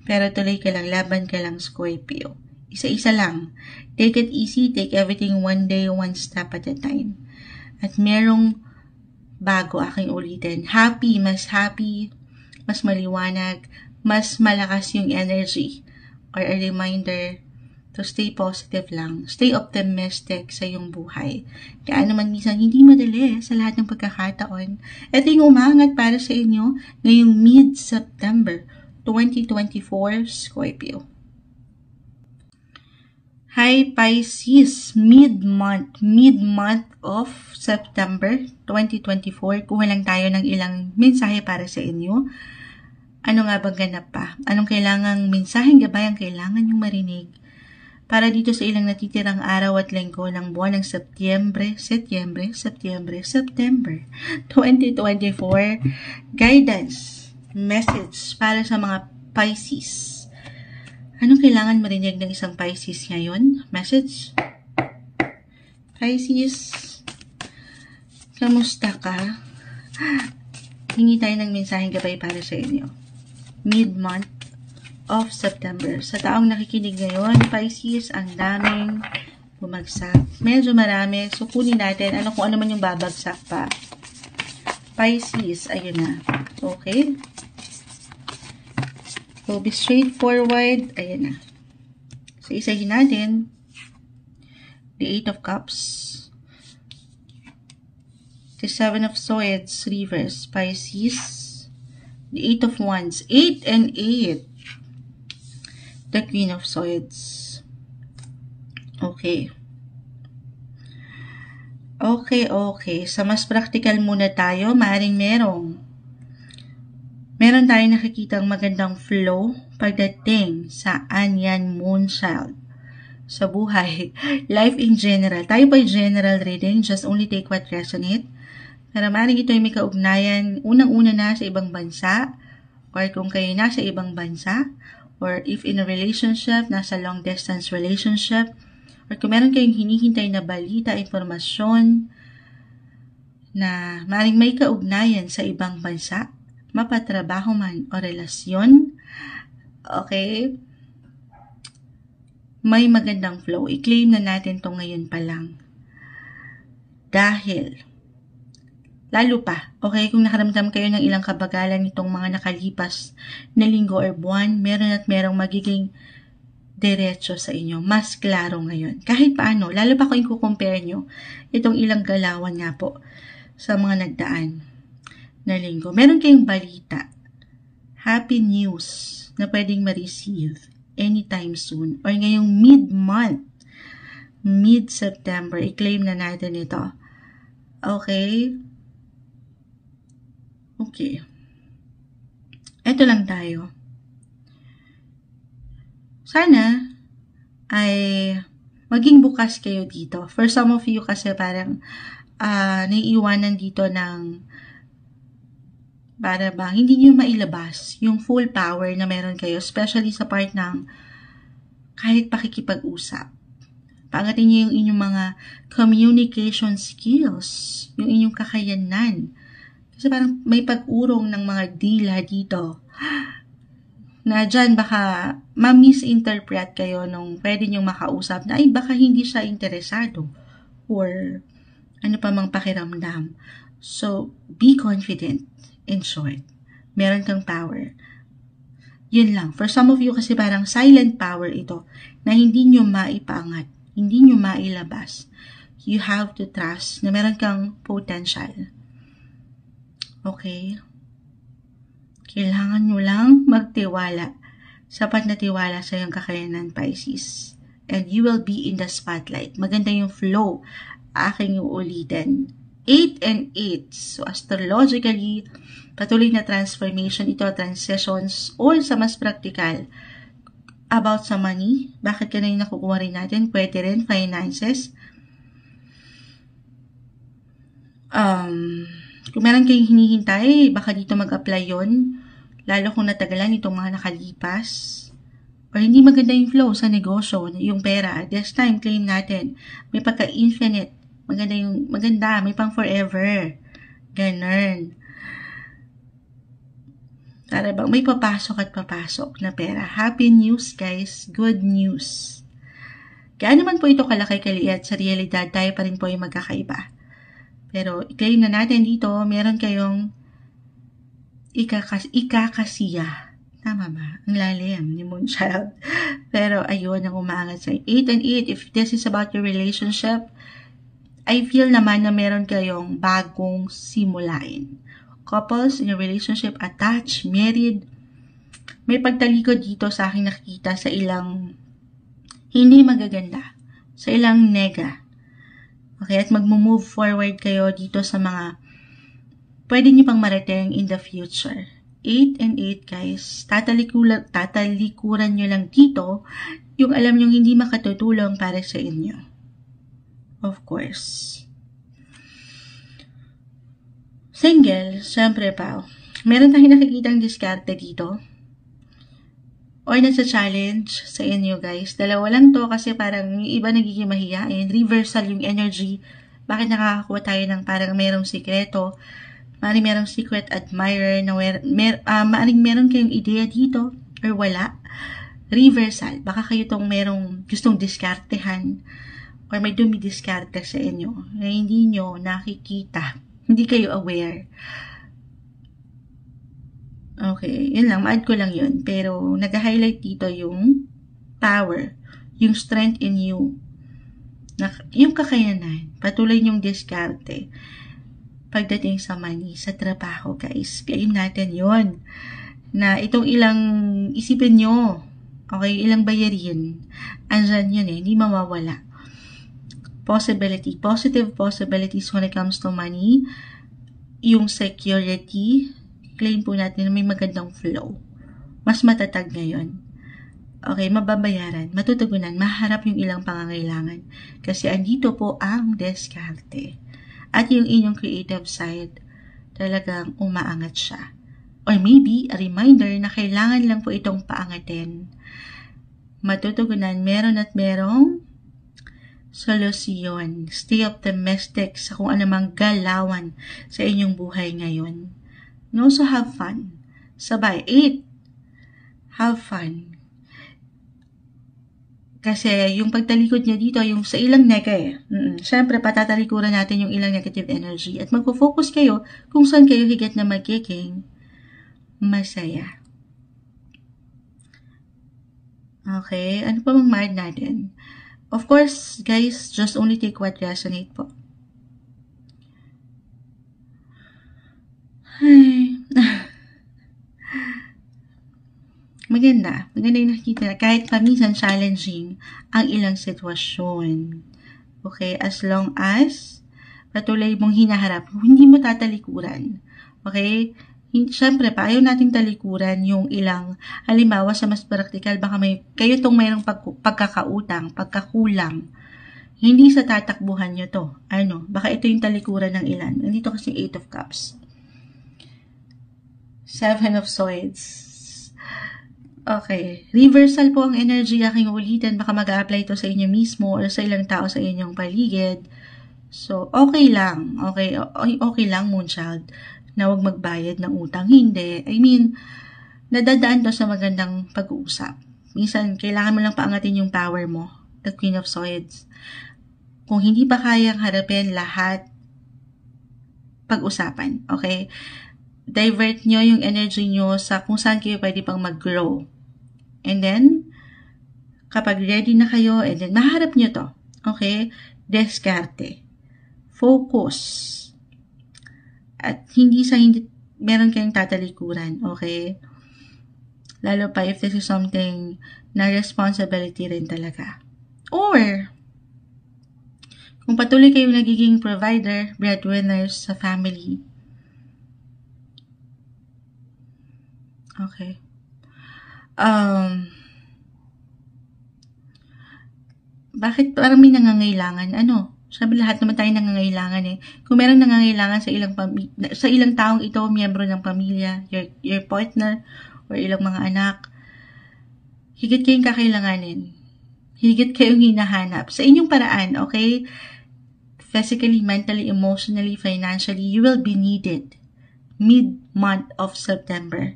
Pero tuloy ka lang, laban ka lang, Scorpio. Isa-isa lang. Take it easy, take everything one day, one step at a time. At merong bago, aking ulitin. Happy, mas maliwanag, mas malakas yung energy or a reminder to stay positive lang. Stay optimistic sa iyong buhay. Kaya naman minsan hindi madali sa lahat ng pagkakataon. Ito yung umangat para sa inyo ngayong mid-September 2024, Scorpio. Hi Pisces, mid-month of September 2024. Kuha lang tayo ng ilang mensahe para sa inyo. Ano nga bang ganap pa? Anong kailangang mensaheng gabay ang kailangan yung marinig para dito sa ilang natitirang araw at linggo ng buwan ng September 2024. Guidance, message para sa mga Pisces. Anong kailangan marinig ng isang Pisces ngayon? Message? Pisces, kamusta ka? Hingi tayo ng mensaheng gabay para sa inyo. Mid-month of September. Sa taong nakikinig ngayon, Pisces, ang daming bumagsak. Medyo marami. So, kunin natin kung ano man yung babagsak pa. Pisces, ayun na. Okay? So, be straightforward. Ayun na. So, isahin natin. The Eight of Cups. The Seven of Swords, reverse. Pisces. The Eight of Wands. 8 and 8. The Queen of Swords. Okay. Okay. Sa mas practical muna tayo, maaaring meron tayong nakikitang magandang flow pagdating sa Anyan Moonchild sa buhay. Life in general. Tayo by general reading, just only take what resonate. Pero maaaring ito ay may kaugnayan, unang-una na sa ibang bansa, or kung kayo nasa ibang bansa, or if in a relationship, nasa long distance relationship, or kung meron kayong hinihintay na balita, informasyon, na maaaring may kaugnayan sa ibang bansa, mapatrabaho man o relasyon, okay, may magandang flow. I-claim na natin to ngayon pa lang. Dahil, lalo pa, okay, kung nakaramdam kayo ng ilang kabagalan nitong mga nakalipas na linggo or buwan, meron at merong magiging diretso sa inyo. Mas klaro ngayon. Kahit paano, lalo pa kung i-compare nyo itong ilang galawan nga po sa mga nagdaan na linggo. Meron kayong balita, happy news na pwedeng ma-receive anytime soon or ngayong mid-month, mid-September, i-claim na natin ito. Okay? Okay. Ito lang tayo. Sana ay maging bukas kayo dito. For some of you kasi parang naiiwanan dito ng para bang hindi nyo mailabas yung full power na meron kayo, especially sa part ng kahit pakikipag-usap. Paangatin nyo yung inyong mga communication skills, yung inyong kakayanan. Kasi parang may pag-urong ng mga dila dito na dyan baka ma-misinterpret kayo nung pwede nyong makausap na ay baka hindi siya interesado or ano pa mang pakiramdam. So, be confident. In short, meron kang power. Yun lang. For some of you kasi parang silent power ito na hindi nyo maipaangat, hindi nyo mailabas. You have to trust na meron kang potential. Okay? Kailangan nyo lang magtiwala. Sapat na tiwala sa iyong kakayanan, Pisces. And you will be in the spotlight. Maganda yung flow. Aking uulitin. 8 and 8. So, astrologically, patuloy na transformation ito, transitions, or sa mas practical, about sa money. Bakit ka na yung nakukuha rin natin? Pwede rin, finances. Kung meron kayong hinihintay, baka dito mag-apply yon, lalo kung natagalan itong mga nakalipas. Or hindi maganda yung flow sa negosyo, yung pera. This time, claim natin. May pagka-infinite. Maganda, may pang forever. Ganun. Para bang may papasok at papasok na pera. Happy news, guys. Good news. Kaya naman po ito kalaki kaliit, sa realidad tayo pa rin po yung magkakaiba. Pero i-claim na natin dito, meron kayong ikakasiya. Tama ba? Ang lalim ni Moonchild. Pero ayun, ang umaangat sa 8 and 8. If this is about your relationship, I feel naman na meron kayong bagong simulain. Couples in a relationship, attached, married, may pagtalikod dito sa aking nakikita sa ilang hindi magaganda, sa ilang nega. Okay, at mag-move forward kayo dito sa mga pwede nyo pang marating in the future. 8 and 8, guys. Tatalikuran nyo lang dito yung alam nyo hindi makatutulong para sa inyo. Of course. Single, syempre pa, meron tayong nakikitang diskarte dito. Or nasa challenge sa inyo guys. Dalawa lang to kasi parang yung iba nagiging mahiyain. Reversal yung energy. Bakit nakakakuha tayo ng parang merong sikreto? Maaaring merong secret admirer na maaaring meron kayong ideya dito or wala. Reversal. Baka kayo tong merong gustong diskartehan or may dumidiskarte sa inyo na hindi nyo nakikita. Hindi kayo aware. Okay, yun lang. Ma-add ko lang yun. Pero, nag-highlight dito yung power. Yung strength in you. Yung kakayanan. Patuloy yung diskarte. Pagdating sa money, sa trabaho, guys. Claim natin yun. Na itong ilang isipin nyo. Okay, ilang bayarin. Andyan yun eh. Hindi mawawala. Possibility. Positive possibilities when it comes to money. Yung security. Claim po natin na may magandang flow. Mas matatag ngayon. Okay, mababayaran, matutugunan, maharap yung ilang pangangailangan. Kasi andito po ang diskarte. At yung inyong creative side, talagang umaangat siya. Or maybe, a reminder na kailangan lang po itong paangatin. Matutugunan, meron at merong solusyon. Stay optimistic sa kung anumang galawan sa inyong buhay ngayon. And also have fun. Sabay. 8. Have fun. Kasi yung pagtalikod niya dito, yung sa ilang Siyempre, patatalikuran natin yung ilang negative energy. At magpo-focus kayo kung saan kayo higit na magiging masaya. Okay. Ano pa mang mark natin? Of course, guys, just only take what resonate po. Ay. Maganda yung nakikita na kahit paminsan challenging ang ilang sitwasyon. Okay, as long as patuloy mong hinaharap, hindi mo tatalikuran. Okay, siyempre pa, ayaw nating talikuran yung ilang, halimbawa sa mas practical, baka kayo tong mayroong pagkakautang, pagkakulang, hindi sa tatakbuhan nyo to. Baka ito yung talikuran ng ilan. Nandito kasi 8 of Cups. 7 of Swords. Okay. Reversal po ang energy aking ulitin. Baka mag-a-apply ito sa inyo mismo or sa ilang tao sa inyong paligid. So, okay lang. Okay lang, Moonchild, na huwag magbayad ng utang. Hindi. I mean, nadadaan to sa magandang pag-uusap. Minsan, kailangan mo lang paangatin yung power mo. The Queen of Swords. Kung hindi pa kayang harapin lahat, pag-usapan. Okay? Divert nyo yung energy nyo sa kung saan kayo pwede pang mag-grow. And then, kapag ready na kayo, and then maharap nyo to. Okay? Diskarte. Focus. At hindi meron kayong tatalikuran. Okay? Lalo pa if this is something na responsibility rin talaga. Or, kung patuloy kayong nagiging provider, breadwinners sa family. Okay. Bakit parang may nangangailangan? Sabi lahat naman tayo nangangailangan eh. Kung meron nangangailangan sa ilang taong ito, miyembro ng pamilya, your partner, or ilang mga anak, higit kayong kakailanganin. Higit kayong hinahanap. Sa inyong paraan, okay? Physically, mentally, emotionally, financially, you will be needed. Mid-month of September.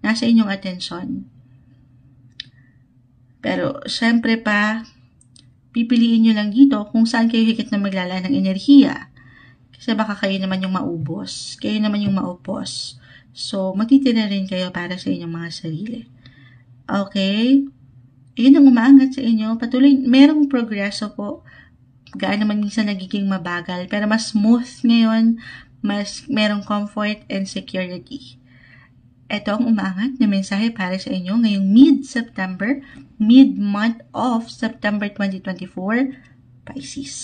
Nasa inyong atensyon. Pero, syempre pa, pipiliin nyo lang dito kung saan kayo higit na maglala ng enerhiya. Kasi baka kayo naman yung maubos. Kayo naman yung maupos. So, magtitira rin kayo para sa inyong mga sarili. Okay? Yun ang umaangat sa inyo. Patuloy, merong progreso po. Gaan naman minsan nagiging mabagal. Pero mas smooth ngayon. Mas merong comfort and security. Ito ang umaangat na mensahe para sa inyo ngayong mid-September, mid-month of September 2024, Pisces.